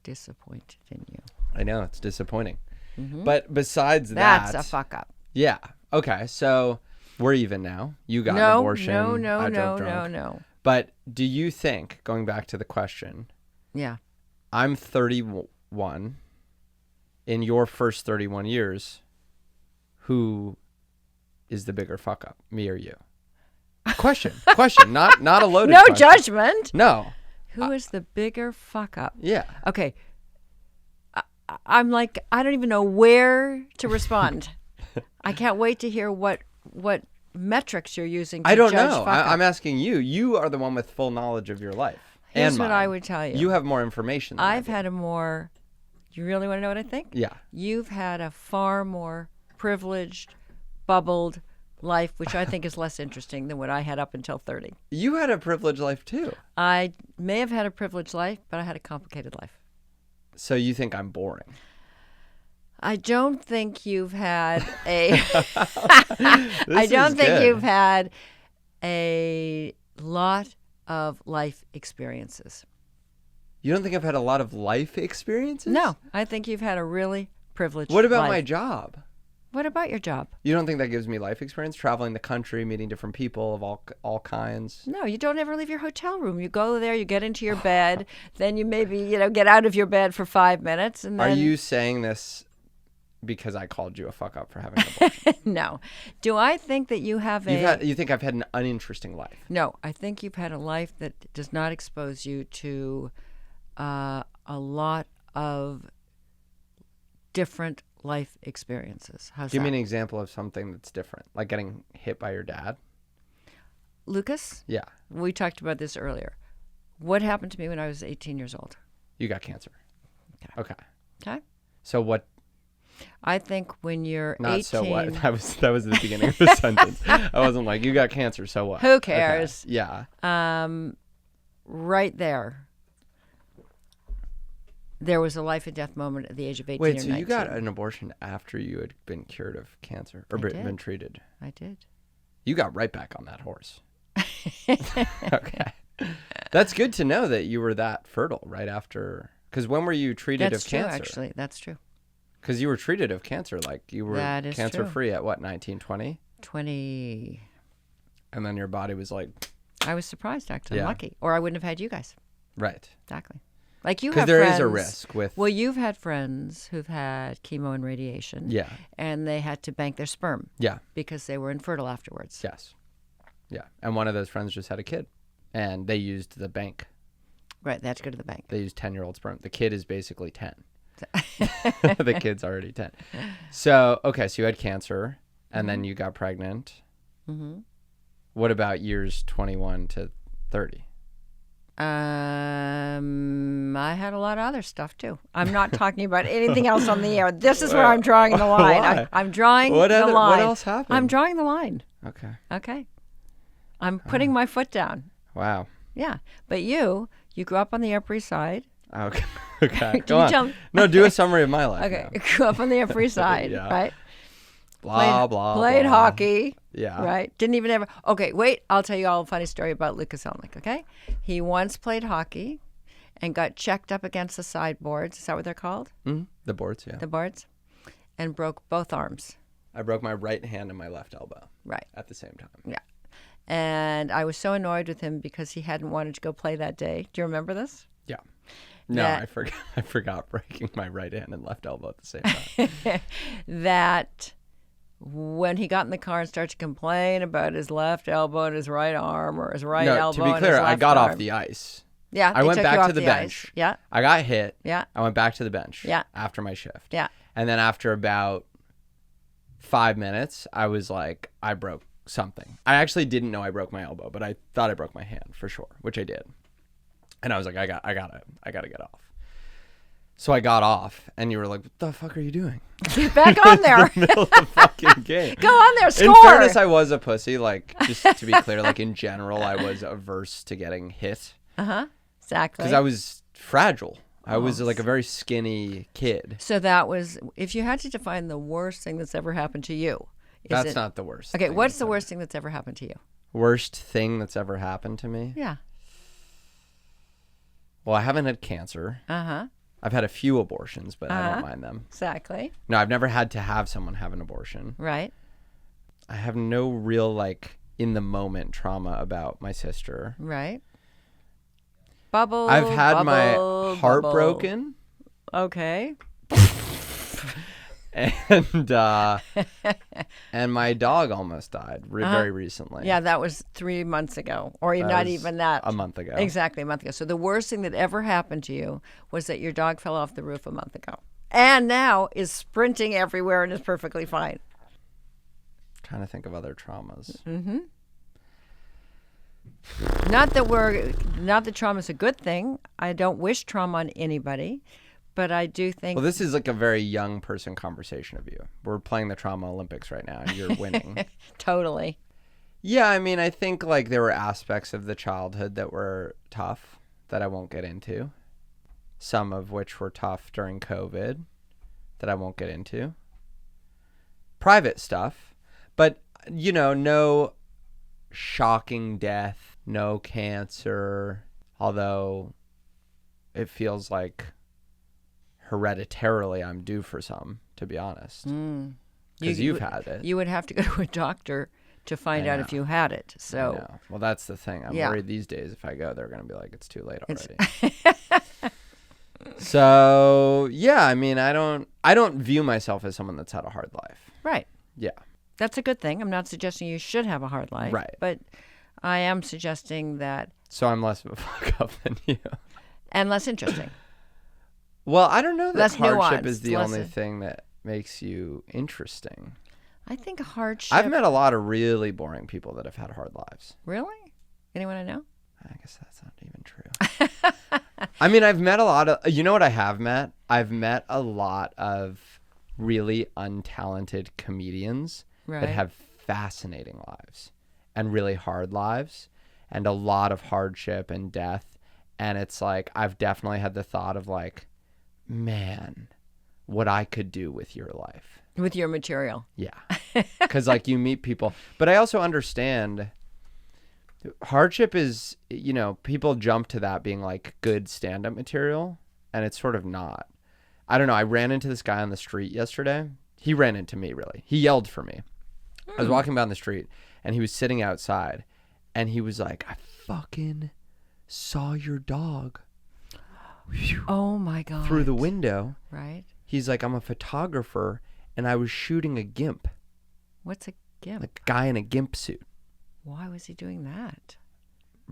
Speaker 2: disappointed in you.
Speaker 1: I know, it's disappointing.
Speaker 2: Mm-hmm.
Speaker 1: But besides that...
Speaker 2: That's a fuck up.
Speaker 1: Yeah. Okay, so we're even now. You got an abortion. I drove drunk.
Speaker 2: No.
Speaker 1: But do you think, going back to the question...
Speaker 2: Yeah.
Speaker 1: I'm 31. In your first 31 years, who is the bigger fuck up, me or you? Question, not a loaded
Speaker 2: No
Speaker 1: question.
Speaker 2: judgment.
Speaker 1: No.
Speaker 2: Who is the bigger fuck up?
Speaker 1: Yeah.
Speaker 2: Okay. I'm like, I don't even know where to respond. I can't wait to hear what metrics you're using to
Speaker 1: I don't
Speaker 2: judge
Speaker 1: know.
Speaker 2: fuck up.
Speaker 1: I'm asking you. You are the one with full knowledge of your life.
Speaker 2: Here's
Speaker 1: and
Speaker 2: what
Speaker 1: mine.
Speaker 2: I would tell you.
Speaker 1: You have more information than I
Speaker 2: I've
Speaker 1: do.
Speaker 2: had a more... You really want to know what I think?
Speaker 1: Yeah.
Speaker 2: You've had a far more privileged, bubbled life, which I think is less interesting than what I had up until 30.
Speaker 1: You had a privileged life too.
Speaker 2: I may have had a privileged life, but I had a complicated life.
Speaker 1: So you think I'm boring?
Speaker 2: I don't think you've had a...
Speaker 1: I
Speaker 2: don't think you've had a lot of life experiences.
Speaker 1: You don't think I've had a lot of life experiences?
Speaker 2: No, I think you've had a really privileged
Speaker 1: What about
Speaker 2: life.
Speaker 1: my job?
Speaker 2: What about your job?
Speaker 1: You don't think that gives me life experience? Traveling the country, meeting different people of all kinds?
Speaker 2: No, you don't ever leave your hotel room. You go there, you get into your bed, then you maybe, get out of your bed for 5 minutes. And then...
Speaker 1: Are you saying this because I called you a fuck up for having an abortion?
Speaker 2: No. Do I think that you have
Speaker 1: you think I've had an uninteresting life?
Speaker 2: No, I think you've had a life that does not expose you to a lot of different life experiences. How's
Speaker 1: Give
Speaker 2: that?
Speaker 1: me an example of something that's different, like getting hit by your dad.
Speaker 2: Lucas?
Speaker 1: Yeah.
Speaker 2: We talked about this earlier. What happened to me when I was 18 years old?
Speaker 1: You got cancer. Okay.
Speaker 2: Okay.
Speaker 1: So what?
Speaker 2: I think when you're
Speaker 1: Not
Speaker 2: 18...
Speaker 1: so what? That was the beginning of the sentence. I wasn't like, you got cancer, so what?
Speaker 2: Who cares?
Speaker 1: Okay. Yeah.
Speaker 2: Right there. There was a life and death moment at the age of 18 or
Speaker 1: Wait,
Speaker 2: 19.
Speaker 1: so you got an abortion after you had been cured of cancer or been treated?
Speaker 2: I did.
Speaker 1: You got right back on that horse. Okay. That's good to know that you were that fertile right after. Because when were you treated
Speaker 2: That's
Speaker 1: of
Speaker 2: true,
Speaker 1: cancer?
Speaker 2: actually. That's true.
Speaker 1: Because you were treated of cancer, like you were
Speaker 2: That is
Speaker 1: cancer
Speaker 2: true.
Speaker 1: free at what, 1920?
Speaker 2: 20.
Speaker 1: And then your body was like,
Speaker 2: I was surprised, actually. I'm
Speaker 1: Yeah.
Speaker 2: lucky. Or I wouldn't have had you guys.
Speaker 1: right.
Speaker 2: Exactly. Like you
Speaker 1: Because
Speaker 2: have
Speaker 1: there
Speaker 2: friends.
Speaker 1: is a risk with.
Speaker 2: Well, you've had friends who've had chemo and radiation.
Speaker 1: Yeah.
Speaker 2: And they had to bank their sperm
Speaker 1: Yeah.
Speaker 2: because they were infertile afterwards.
Speaker 1: Yes. Yeah. And one of those friends just had a kid. And they used the bank.
Speaker 2: Right. They had to go to the bank.
Speaker 1: They used 10-year-old sperm. The kid is basically 10. The kid's already 10. So, okay, so you had cancer, and then you got pregnant.
Speaker 2: Mm-hmm.
Speaker 1: What about years 21 to 30?
Speaker 2: I had a lot of other stuff too. I'm not talking about anything else on the air. This is where I'm drawing the line.
Speaker 1: Why?
Speaker 2: I'm drawing the line.
Speaker 1: What else happened?
Speaker 2: I'm drawing the line.
Speaker 1: Okay.
Speaker 2: Okay. I'm putting my foot down.
Speaker 1: Wow.
Speaker 2: Yeah. But you grew up on the Upper East Side.
Speaker 1: Okay. Okay.
Speaker 2: Can
Speaker 1: Go
Speaker 2: you
Speaker 1: on.
Speaker 2: tell-
Speaker 1: No, do a summary of my life.
Speaker 2: Okay.
Speaker 1: now.
Speaker 2: Grew up on the Upper East Side,
Speaker 1: Yeah.
Speaker 2: right?
Speaker 1: Blah, blah,
Speaker 2: Played
Speaker 1: blah.
Speaker 2: hockey.
Speaker 1: Yeah.
Speaker 2: Right? Didn't even ever. Okay, wait. I'll tell you all a funny story about Lucas Zelnick, okay? He once played hockey and got checked up against the sideboards. Is that what they're called?
Speaker 1: Mhm. The boards, yeah.
Speaker 2: The boards? And broke both arms.
Speaker 1: I broke my right hand and my left elbow
Speaker 2: Right.
Speaker 1: at the same time.
Speaker 2: Yeah. And I was so annoyed with him because he hadn't wanted to go play that day. Do you remember this?
Speaker 1: Yeah. No,
Speaker 2: That-
Speaker 1: I forgot breaking my right hand and left elbow at the same time.
Speaker 2: That when he got in the car and started to complain about his left elbow and his right arm or his right
Speaker 1: No,
Speaker 2: elbow
Speaker 1: to be
Speaker 2: and
Speaker 1: clear,
Speaker 2: his
Speaker 1: I
Speaker 2: left
Speaker 1: got
Speaker 2: arm.
Speaker 1: off the ice.
Speaker 2: Yeah,
Speaker 1: I
Speaker 2: they
Speaker 1: went
Speaker 2: took
Speaker 1: back
Speaker 2: you
Speaker 1: to
Speaker 2: off
Speaker 1: the
Speaker 2: ice.
Speaker 1: bench.
Speaker 2: Yeah,
Speaker 1: I got hit.
Speaker 2: yeah,
Speaker 1: I went back to the bench.
Speaker 2: Yeah.
Speaker 1: After my shift.
Speaker 2: yeah.
Speaker 1: And then after about 5 minutes, I was like, I broke something. I actually didn't know I broke my elbow, but I thought I broke my hand for sure, which I did. And I was like, I gotta get off. So I got off, and you were like, "What the fuck are you doing?"
Speaker 2: Get back on there.
Speaker 1: Middle of the fucking game.
Speaker 2: Go on there. Score.
Speaker 1: In fairness, I was a pussy. Like, just to be clear, like in general, I was averse to getting hit
Speaker 2: Exactly.
Speaker 1: because I was fragile. I was like a very skinny kid.
Speaker 2: So that was, if you had to define the worst thing that's ever happened to you.
Speaker 1: That's not the worst.
Speaker 2: Okay,
Speaker 1: thing
Speaker 2: what's
Speaker 1: that's
Speaker 2: the
Speaker 1: ever-
Speaker 2: worst thing that's ever happened to you?
Speaker 1: Worst thing that's ever happened to me?
Speaker 2: Yeah.
Speaker 1: Well, I haven't had cancer.
Speaker 2: Uh-huh.
Speaker 1: I've had a few abortions, but I don't mind them.
Speaker 2: Exactly.
Speaker 1: No, I've never had to have someone have an abortion.
Speaker 2: Right.
Speaker 1: I have no real, like, in the moment trauma about my sister.
Speaker 2: Right. Bubble.
Speaker 1: I've had my
Speaker 2: bubble,
Speaker 1: heart
Speaker 2: bubble.
Speaker 1: broken,
Speaker 2: Okay.
Speaker 1: and my dog almost died very recently.
Speaker 2: Yeah, that was 3 months ago, or
Speaker 1: That
Speaker 2: not
Speaker 1: was
Speaker 2: even that.
Speaker 1: a month ago.
Speaker 2: Exactly, a month ago. So the worst thing that ever happened to you was that your dog fell off the roof a month ago, and now is sprinting everywhere and is perfectly fine.
Speaker 1: Trying to think of other traumas.
Speaker 2: Not that trauma's a good thing. I don't wish trauma on anybody, but I do think.
Speaker 1: Well, this is like a very young person conversation of you. We're playing the Trauma Olympics right now, and you're winning.
Speaker 2: Totally.
Speaker 1: Yeah, I mean, I think like there were aspects of the childhood that were tough that I won't get into. Some of which were tough during COVID that I won't get into. Private stuff, but you know, no shocking death, no cancer, although it feels like hereditarily I'm due for some, to be honest. because you've had it.
Speaker 2: You would have to go to a doctor to find out if you had it.
Speaker 1: I
Speaker 2: So,
Speaker 1: know. Well, that's the thing. I'm worried these days if I go, they're going to be like, it's too late already. So, yeah, I mean, I don't view myself as someone that's had a hard life.
Speaker 2: right.
Speaker 1: Yeah.
Speaker 2: That's a good thing. I'm not suggesting you should have a hard life.
Speaker 1: Right.
Speaker 2: But I am suggesting that,
Speaker 1: So I'm less of a fuck up than you.
Speaker 2: and less interesting.
Speaker 1: Well, I don't know that
Speaker 2: Less
Speaker 1: hardship
Speaker 2: nuanced,
Speaker 1: is the
Speaker 2: less
Speaker 1: only thing that makes you interesting.
Speaker 2: I think hardship.
Speaker 1: I've met a lot of really boring people that have had hard lives.
Speaker 2: Really? Anyone I know?
Speaker 1: I guess that's not even true. I mean, I've met a lot of, you know what I have met? I've met a lot of really untalented comedians that
Speaker 2: Right.
Speaker 1: have fascinating lives and really hard lives and a lot of hardship and death. And it's like, I've definitely had the thought of like, man, what I could do with your life.
Speaker 2: With your material.
Speaker 1: Yeah. Because like you meet people, but I also understand hardship is, you know, people jump to that being like good stand-up material, and it's sort of not. I don't know. I ran into this guy on the street yesterday. He ran into me, really. He yelled for me. I was walking down the street, and he was sitting outside, and he was like, I fucking saw your dog
Speaker 2: Oh my God.
Speaker 1: through the window.
Speaker 2: Right.
Speaker 1: He's like, I'm a photographer, and I was shooting a Gimp,
Speaker 2: What's a Gimp?
Speaker 1: like a guy in a Gimp suit.
Speaker 2: Why was he doing that?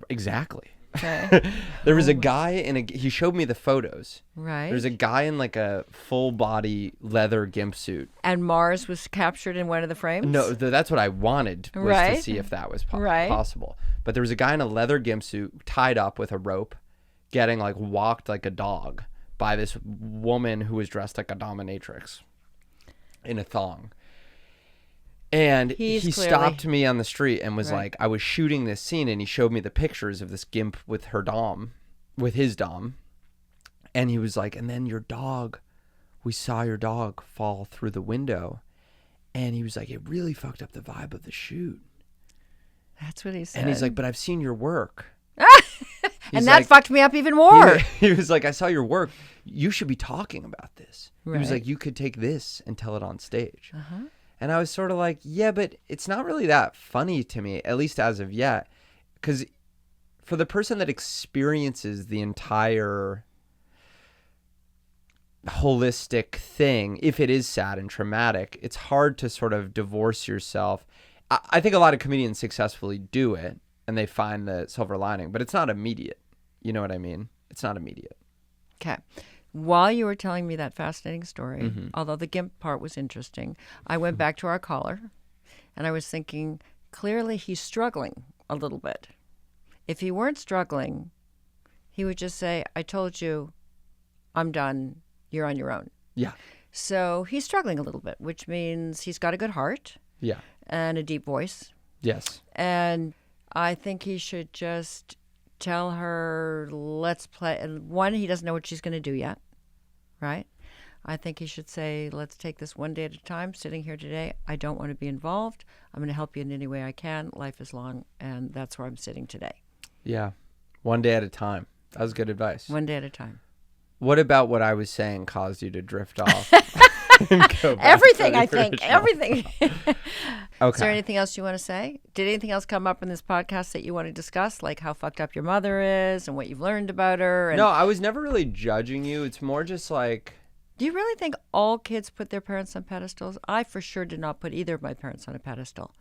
Speaker 1: Exactly.
Speaker 2: Okay.
Speaker 1: There was a guy he showed me the photos.
Speaker 2: Right.
Speaker 1: There's a guy in like a full body leather Gimp suit.
Speaker 2: And Mars was captured in one of the frames?
Speaker 1: No, that's what I wanted was to
Speaker 2: Right.
Speaker 1: see if that was
Speaker 2: Right.
Speaker 1: possible. But there was a guy in a leather Gimp suit tied up with a rope getting like walked like a dog by this woman who was dressed like a dominatrix in a thong. And he stopped me on the street and was like, I was shooting this scene, and he showed me the pictures of this Gimp with his dom. And he was like, and then your dog, we saw your dog fall through the window. And he was like, it really fucked up the vibe of the shoot.
Speaker 2: That's what he said.
Speaker 1: And he's like, but I've seen your work.
Speaker 2: And that fucked me up even more.
Speaker 1: He was like, I saw your work. You should be talking about this. He was
Speaker 2: Right.
Speaker 1: like, you could take this and tell it on stage. And I was sort of like, yeah, but it's not really that funny to me, at least as of yet. Because for the person that experiences the entire holistic thing, if it is sad and traumatic, it's hard to sort of divorce yourself. I think a lot of comedians successfully do it, and they find the silver lining, but it's not immediate. You know what I mean? It's not immediate.
Speaker 2: Okay. While you were telling me that fascinating story,
Speaker 1: Mm-hmm.
Speaker 2: although the Gimp part was interesting, I went back to our caller, and I was thinking, clearly he's struggling a little bit. If he weren't struggling, he would just say, I told you, I'm done, you're on your own.
Speaker 1: Yeah.
Speaker 2: So he's struggling a little bit, which means he's got a good heart
Speaker 1: Yeah.
Speaker 2: and a deep voice.
Speaker 1: Yes.
Speaker 2: And I think he should just tell her, let's play. And one, he doesn't know what she's going to do yet, right? I think he should say, let's take this one day at a time. Sitting here today, I don't want to be involved. I'm going to help you in any way I can. Life is long, and that's where I'm sitting today.
Speaker 1: Yeah. One day at a time. That was good advice.
Speaker 2: One day at a time.
Speaker 1: What about what I was saying caused you to drift off? and go back
Speaker 2: Everything,
Speaker 1: to the
Speaker 2: I think.
Speaker 1: original?
Speaker 2: Everything.
Speaker 1: Okay.
Speaker 2: Is there anything else you want to say? Did anything else come up in this podcast that you want to discuss, like how fucked up your mother is and what you've learned about her? And
Speaker 1: No, I was never really judging you. It's more just like,
Speaker 2: do you really think all kids put their parents on pedestals? I for sure did not put either of my parents on a pedestal.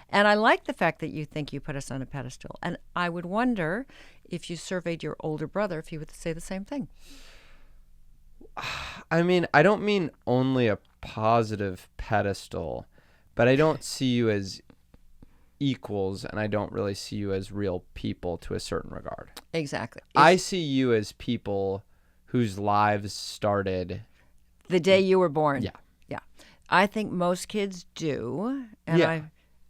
Speaker 2: And I like the fact that you think you put us on a pedestal. And I would wonder if you surveyed your older brother if he would say the same thing.
Speaker 1: I mean, I don't mean only a positive pedestal, but I don't see you as equals, and I don't really see you as real people to a certain regard.
Speaker 2: Exactly.
Speaker 1: I see you as people whose lives started
Speaker 2: The day you were born.
Speaker 1: Yeah.
Speaker 2: Yeah. I think most kids do. And
Speaker 1: Yeah.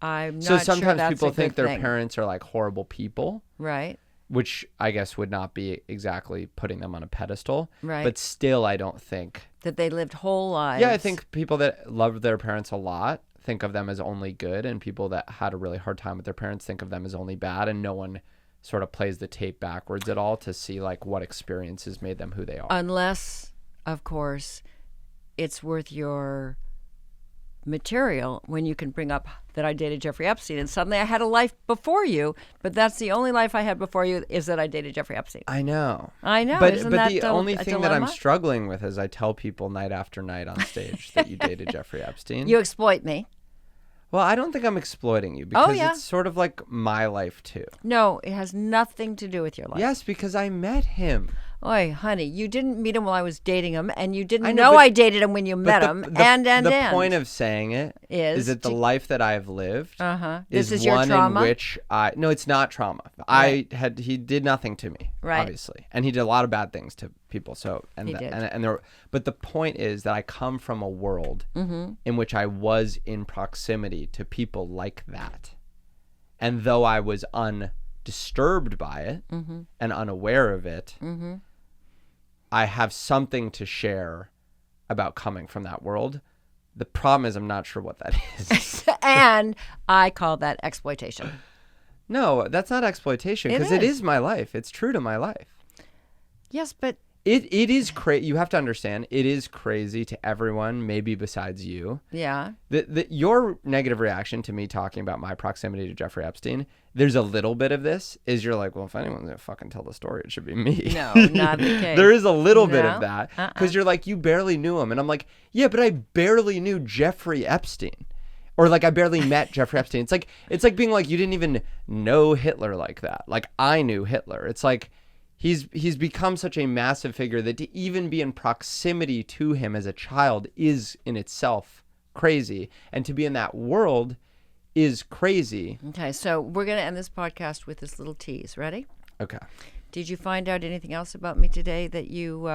Speaker 2: I'm not
Speaker 1: So
Speaker 2: sure
Speaker 1: sometimes
Speaker 2: that's
Speaker 1: people
Speaker 2: a
Speaker 1: think
Speaker 2: good
Speaker 1: their
Speaker 2: thing.
Speaker 1: parents are like horrible people,
Speaker 2: Right.
Speaker 1: which I guess would not be exactly putting them on a pedestal.
Speaker 2: Right.
Speaker 1: But still, I don't think.
Speaker 2: That they lived whole lives.
Speaker 1: Yeah, I think people that love their parents a lot think of them as only good, and people that had a really hard time with their parents think of them as only bad, and no one sort of plays the tape backwards at all to see like what experiences made them who they are.
Speaker 2: Unless, of course, it's worth your material when you can bring up that I dated Jeffrey Epstein and suddenly I had a life before you, but that's the only life I had before you is that I dated Jeffrey Epstein.
Speaker 1: I know.
Speaker 2: But
Speaker 1: Isn't
Speaker 2: that
Speaker 1: the only
Speaker 2: a
Speaker 1: thing that I'm
Speaker 2: dilemma?
Speaker 1: struggling with is I tell people night after night on stage that you dated Jeffrey Epstein.
Speaker 2: You exploit me.
Speaker 1: Well, I don't think I'm exploiting you because
Speaker 2: yeah.
Speaker 1: it's sort of like my life too.
Speaker 2: No, it has nothing to do with your life.
Speaker 1: Yes, because I met him.
Speaker 2: Oy, honey, you didn't meet him while I was dating him, and you didn't
Speaker 1: know,
Speaker 2: know
Speaker 1: but-
Speaker 2: I dated him when you met him.
Speaker 1: The point of saying it
Speaker 2: Is
Speaker 1: is that the life that I have lived
Speaker 2: This is
Speaker 1: one
Speaker 2: your trauma?
Speaker 1: in which no, it's not trauma.
Speaker 2: Right.
Speaker 1: He did nothing to me,
Speaker 2: Right.
Speaker 1: obviously, and he did a lot of bad things to people. So
Speaker 2: He did.
Speaker 1: but the point is that I come from a world in which I was in proximity to people like that, and though I was undisturbed by it and unaware of it. I have something to share about coming from that world. The problem is I'm not sure what that is.
Speaker 2: And I call that exploitation.
Speaker 1: No, that's not exploitation because it is my life. It's true to my life.
Speaker 2: Yes, but
Speaker 1: It is crazy. You have to understand, it is crazy to everyone, maybe besides you.
Speaker 2: yeah.
Speaker 1: Your negative reaction to me talking about my proximity to Jeffrey Epstein, there's a little bit of this, is you're like, well, if anyone's going to fucking tell the story, it should be me.
Speaker 2: No, not the case.
Speaker 1: There is a little bit
Speaker 2: No.
Speaker 1: of that because you're like, you barely knew him. And I'm like, yeah, but I barely knew Jeffrey Epstein. Or like I barely met Jeffrey Epstein. It's like being like, you didn't even know Hitler like that. Like I knew Hitler. It's like, He's become such a massive figure that to even be in proximity to him as a child is in itself crazy. And to be in that world is crazy.
Speaker 2: Okay, so we're going to end this podcast with this little tease. Ready?
Speaker 1: Okay.
Speaker 2: Did you find out anything else about me today that you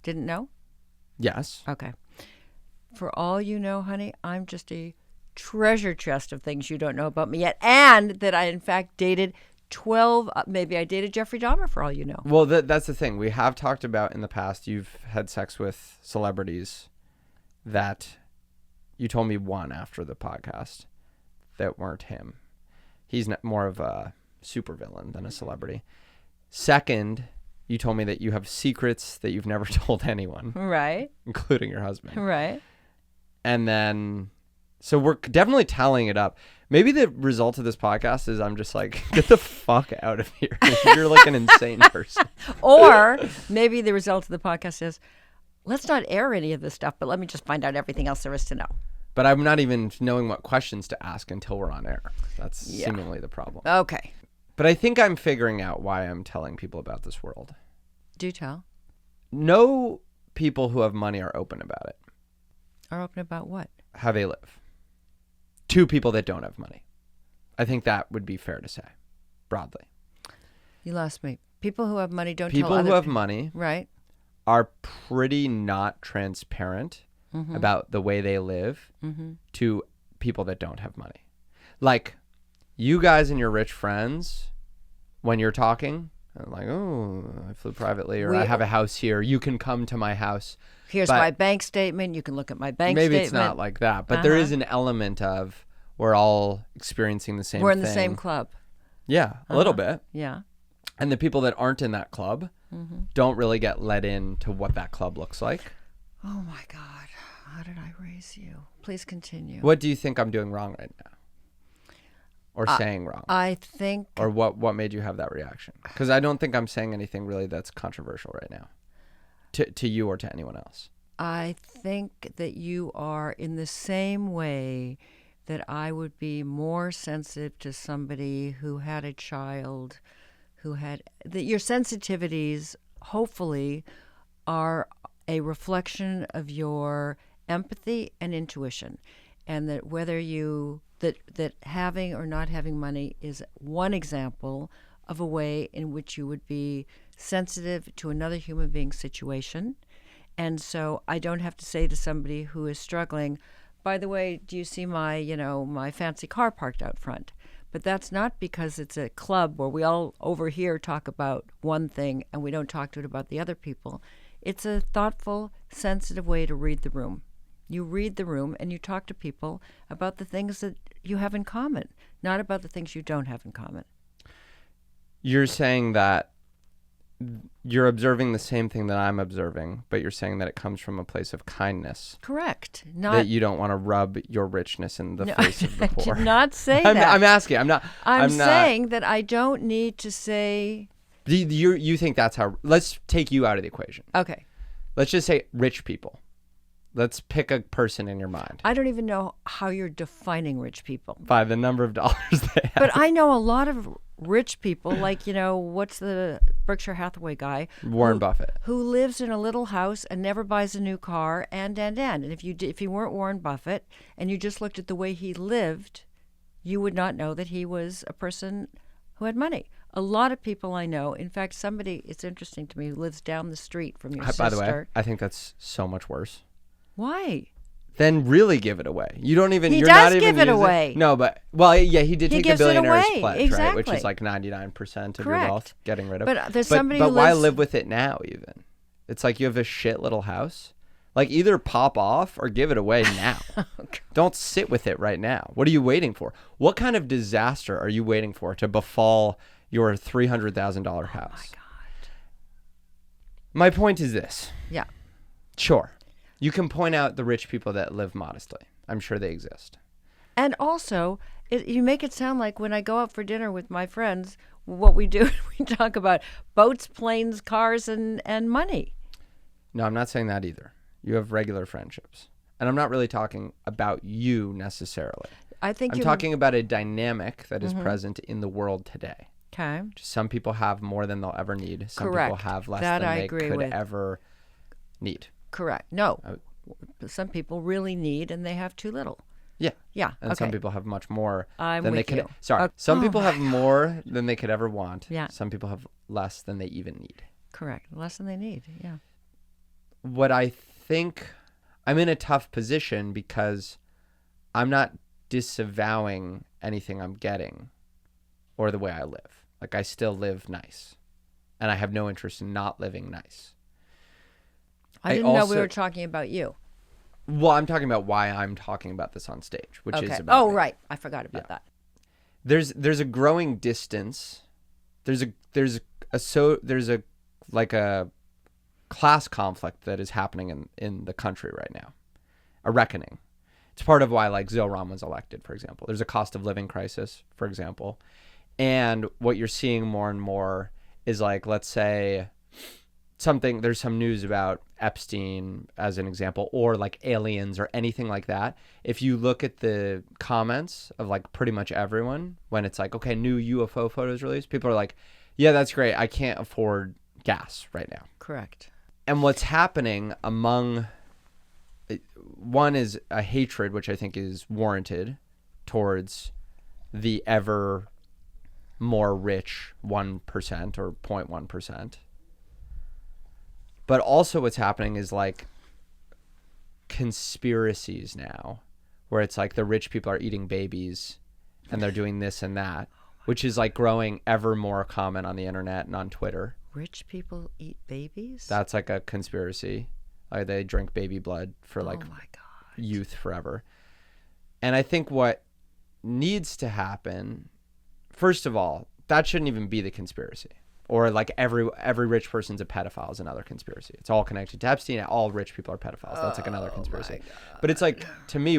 Speaker 2: didn't know?
Speaker 1: Yes.
Speaker 2: Okay. For all you know, honey, I'm just a treasure chest of things you don't know about me yet. And that I, in fact, dated 12, maybe I dated Jeffrey Dahmer for all you know.
Speaker 1: Well, that's the thing. We have talked about in the past, you've had sex with celebrities that you told me one after the podcast that weren't him. He's more of a supervillain than a celebrity. Second, you told me that you have secrets that you've never told anyone,
Speaker 2: Right.
Speaker 1: including your husband.
Speaker 2: Right.
Speaker 1: And then, so we're definitely tallying it up. Maybe the result of this podcast is I'm just like, get the fuck out of here. You're like an insane person.
Speaker 2: Or maybe the result of the podcast is, let's not air any of this stuff, but let me just find out everything else there is to know.
Speaker 1: But I'm not even knowing what questions to ask until we're on air. That's seemingly the problem.
Speaker 2: Okay.
Speaker 1: But I think I'm figuring out why I'm telling people about this world.
Speaker 2: Do tell.
Speaker 1: No people who have money are open about it.
Speaker 2: Are open about what?
Speaker 1: How they live. To people that don't have money. I think that would be fair to say, broadly.
Speaker 2: You lost me. People who have money don't tell
Speaker 1: People
Speaker 2: other
Speaker 1: who have
Speaker 2: people.
Speaker 1: money
Speaker 2: Right.
Speaker 1: are pretty not transparent about the way they live to people that don't have money. Like, you guys and your rich friends, when you're talking, like, oh, I flew privately, or I have a house here. You can come to my house.
Speaker 2: Here's
Speaker 1: But
Speaker 2: my bank statement. You can look at my bank
Speaker 1: maybe
Speaker 2: statement.
Speaker 1: it's not like that, but there is an element of we're all experiencing the same thing.
Speaker 2: We're in the same club.
Speaker 1: Yeah, a little bit.
Speaker 2: Yeah.
Speaker 1: And the people that aren't in that club don't really get let in to what that club looks like.
Speaker 2: Oh, my God. How did I raise you? Please continue.
Speaker 1: What do you think I'm doing wrong right now? Or saying wrong?
Speaker 2: I think...
Speaker 1: Or what made you have that reaction? Because I don't think I'm saying anything really that's controversial right now. To you or to anyone else.
Speaker 2: I think that you are in the same way that I would be more sensitive to somebody who had a child who had... that your sensitivities, hopefully, are a reflection of your empathy and intuition. And that whether you... that having or not having money is one example of a way in which you would be sensitive to another human being's situation. And so I don't have to say to somebody who is struggling, by the way, do you see my, my fancy car parked out front? But that's not because it's a club where we all over here talk about one thing and we don't talk to it about the other people. It's a thoughtful, sensitive way to read the room. You read the room and you talk to people about the things that you have in common, not about the things you don't have in common.
Speaker 1: You're saying that you're observing the same thing that I'm observing, but you're saying that it comes from a place of kindness.
Speaker 2: Correct.
Speaker 1: That you don't want to rub your richness in the face of the poor.
Speaker 2: I did not say that.
Speaker 1: I'm asking.
Speaker 2: I'm saying that I don't need to say.
Speaker 1: You think that's how? Let's take you out of the equation.
Speaker 2: Okay.
Speaker 1: Let's just say rich people. Let's pick a person in your mind.
Speaker 2: I don't even know how you're defining rich people.
Speaker 1: By the number of dollars they have.
Speaker 2: But I know a lot of rich people, like, what's the Berkshire Hathaway guy?
Speaker 1: Warren Buffett.
Speaker 2: Who lives in a little house and never buys a new car, and. And if you weren't Warren Buffett and you just looked at the way he lived, you would not know that he was a person who had money. A lot of people I know, in fact, it's interesting to me, who lives down the street from your sister.
Speaker 1: By the way, I think that's so much worse.
Speaker 2: Why?
Speaker 1: Then really give it away. You don't even.
Speaker 2: He
Speaker 1: You're
Speaker 2: does
Speaker 1: not even
Speaker 2: give it away.
Speaker 1: No, but he did take the billionaire's pledge,
Speaker 2: exactly.
Speaker 1: right? Which is like 99% of your wealth getting rid of.
Speaker 2: But there's somebody who
Speaker 1: why
Speaker 2: lives...
Speaker 1: live with it now? Even it's like you have a shit little house. Like either pop off or give it away now. Don't sit with it right now. What are you waiting for? What kind of disaster are you waiting for to befall your $300,000 house?
Speaker 2: Oh my God.
Speaker 1: My point is this.
Speaker 2: Yeah.
Speaker 1: Sure. You can point out the rich people that live modestly. I'm sure they exist.
Speaker 2: And also, you make it sound like when I go out for dinner with my friends, what we do, we talk about boats, planes, cars, and money.
Speaker 1: No, I'm not saying that either. You have regular friendships. And I'm not really talking about you necessarily. I'm talking about a dynamic that is present in the world today.
Speaker 2: Okay.
Speaker 1: Some people have more than they'll ever need. Some
Speaker 2: Correct.
Speaker 1: people have less
Speaker 2: That
Speaker 1: than
Speaker 2: I
Speaker 1: they
Speaker 2: agree
Speaker 1: could
Speaker 2: with.
Speaker 1: ever need.
Speaker 2: Correct. No. Some people really need and they have too little.
Speaker 1: Yeah.
Speaker 2: Yeah.
Speaker 1: And some people have much more
Speaker 2: I'm
Speaker 1: than
Speaker 2: with
Speaker 1: they could.
Speaker 2: you.
Speaker 1: Sorry.
Speaker 2: Okay.
Speaker 1: Some people have more than they could ever want.
Speaker 2: Yeah.
Speaker 1: Some people have less than they even need.
Speaker 2: Correct. Less than they need. Yeah.
Speaker 1: What I think, I'm in a tough position because I'm not disavowing anything I'm getting or the way I live. Like I still live nice. And I have no interest in not living nice.
Speaker 2: I didn't know we were talking about you.
Speaker 1: Well, I'm talking about why I'm talking about this on stage, which is about me.
Speaker 2: Right. I forgot about that.
Speaker 1: There's a growing distance. There's a class conflict that is happening in the country right now. A reckoning. It's part of why like Zoran was elected, for example. There's a cost of living crisis, for example. And what you're seeing more and more is like, let's say there's some news about Epstein as an example, or like aliens or anything like that. If you look at the comments of like pretty much everyone, when it's like, okay, new UFO photos released, people are like, yeah, that's great. I can't afford gas right now.
Speaker 2: Correct.
Speaker 1: And what's happening one is a hatred, which I think is warranted towards the ever more rich 1% or 0.1%. But also what's happening is like conspiracies now where it's like the rich people are eating babies and they're doing this and that, which is like growing ever more common on the internet and on Twitter.
Speaker 2: Rich people eat babies?
Speaker 1: That's like a conspiracy. Like they drink baby blood for like youth forever. And I think what needs to happen, first of all, that shouldn't even be the conspiracy. Or like every rich person's a pedophile is another conspiracy. It's all connected to Epstein. All rich people are pedophiles. That's like another conspiracy. But it's like, to me,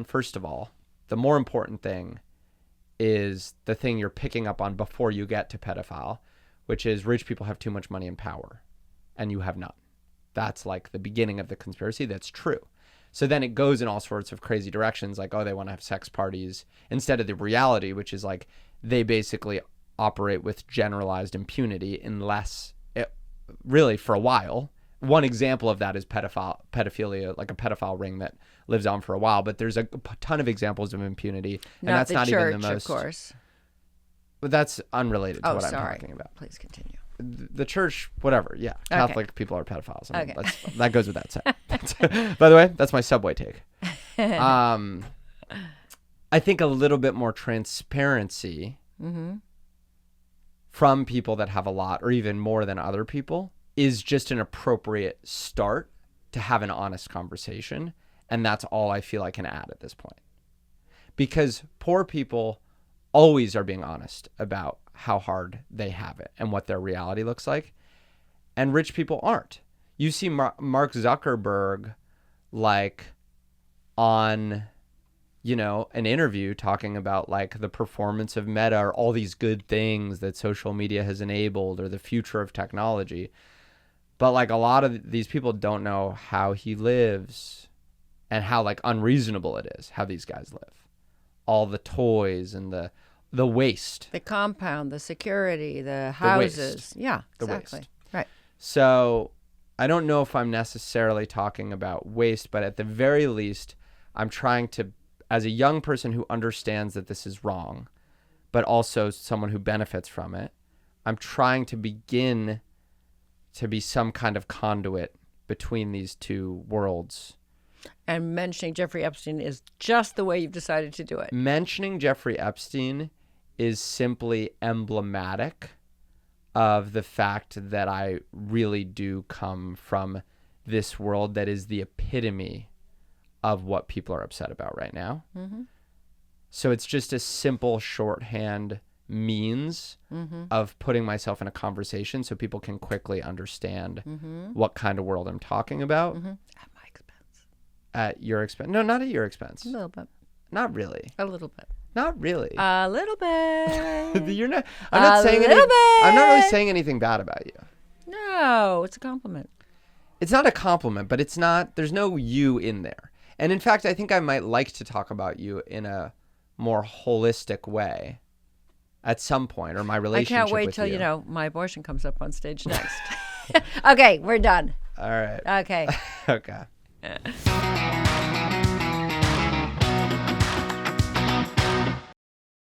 Speaker 1: first of all, the more important thing is the thing you're picking up on before you get to pedophile, which is rich people have too much money and power and you have none. That's like the beginning of the conspiracy. That's true. So then it goes in all sorts of crazy directions, like, oh, they want to have sex parties, instead of the reality, which is like they basically operate with generalized impunity unless really for a while. One example of that is pedophilia, like a pedophile ring that lives on for a while, but there's a ton of examples of impunity, and that's not even the most.
Speaker 2: Of course.
Speaker 1: But that's unrelated to what I'm talking about.
Speaker 2: Please continue.
Speaker 1: The church, whatever, yeah. Catholic people are pedophiles. I mean,
Speaker 2: Okay.
Speaker 1: that goes without saying. By the way, that's my Subway take. I think a little bit more transparency from people that have a lot or even more than other people is just an appropriate start to have an honest conversation. And that's all I feel I can add at this point. Because poor people always are being honest about how hard they have it and what their reality looks like. and rich people aren't. You see Mark Zuckerberg like on, you know, an interview talking about like the performance of Meta or all these good things that social media has enabled or the future of technology. But like a lot of these people don't know how he lives and how like unreasonable it is how these guys live. All the toys and the waste.
Speaker 2: The compound, the security, the houses.
Speaker 1: waste.
Speaker 2: Yeah,
Speaker 1: The
Speaker 2: exactly.
Speaker 1: waste.
Speaker 2: Right.
Speaker 1: So I don't know if I'm necessarily talking about waste, but at the very least, I'm trying to, as a young person who understands that this is wrong, but also someone who benefits from it, I'm trying to begin to be some kind of conduit between these two worlds.
Speaker 2: And mentioning Jeffrey Epstein is just the way you've decided to do it.
Speaker 1: Mentioning Jeffrey Epstein is simply emblematic of the fact that I really do come from this world that is the epitome of what people are upset about right now.
Speaker 2: Mm-hmm.
Speaker 1: So it's just a simple shorthand means of putting myself in a conversation so people can quickly understand what kind of world I'm talking about.
Speaker 2: At my expense.
Speaker 1: At your expense? No, not at your expense.
Speaker 2: A little bit.
Speaker 1: Not really.
Speaker 2: A little bit.
Speaker 1: Not really.
Speaker 2: A little bit.
Speaker 1: You're not. I'm not saying anything. I'm not really saying anything bad about you.
Speaker 2: No, it's a compliment.
Speaker 1: It's not a compliment, but it's not. There's no you in there. And in fact, I think I might like to talk about you in a more holistic way at some point, or my relationship
Speaker 2: I can't wait
Speaker 1: with
Speaker 2: till,
Speaker 1: you.
Speaker 2: my abortion comes up on stage next. Okay, we're done.
Speaker 1: All right.
Speaker 2: Okay.
Speaker 1: Okay.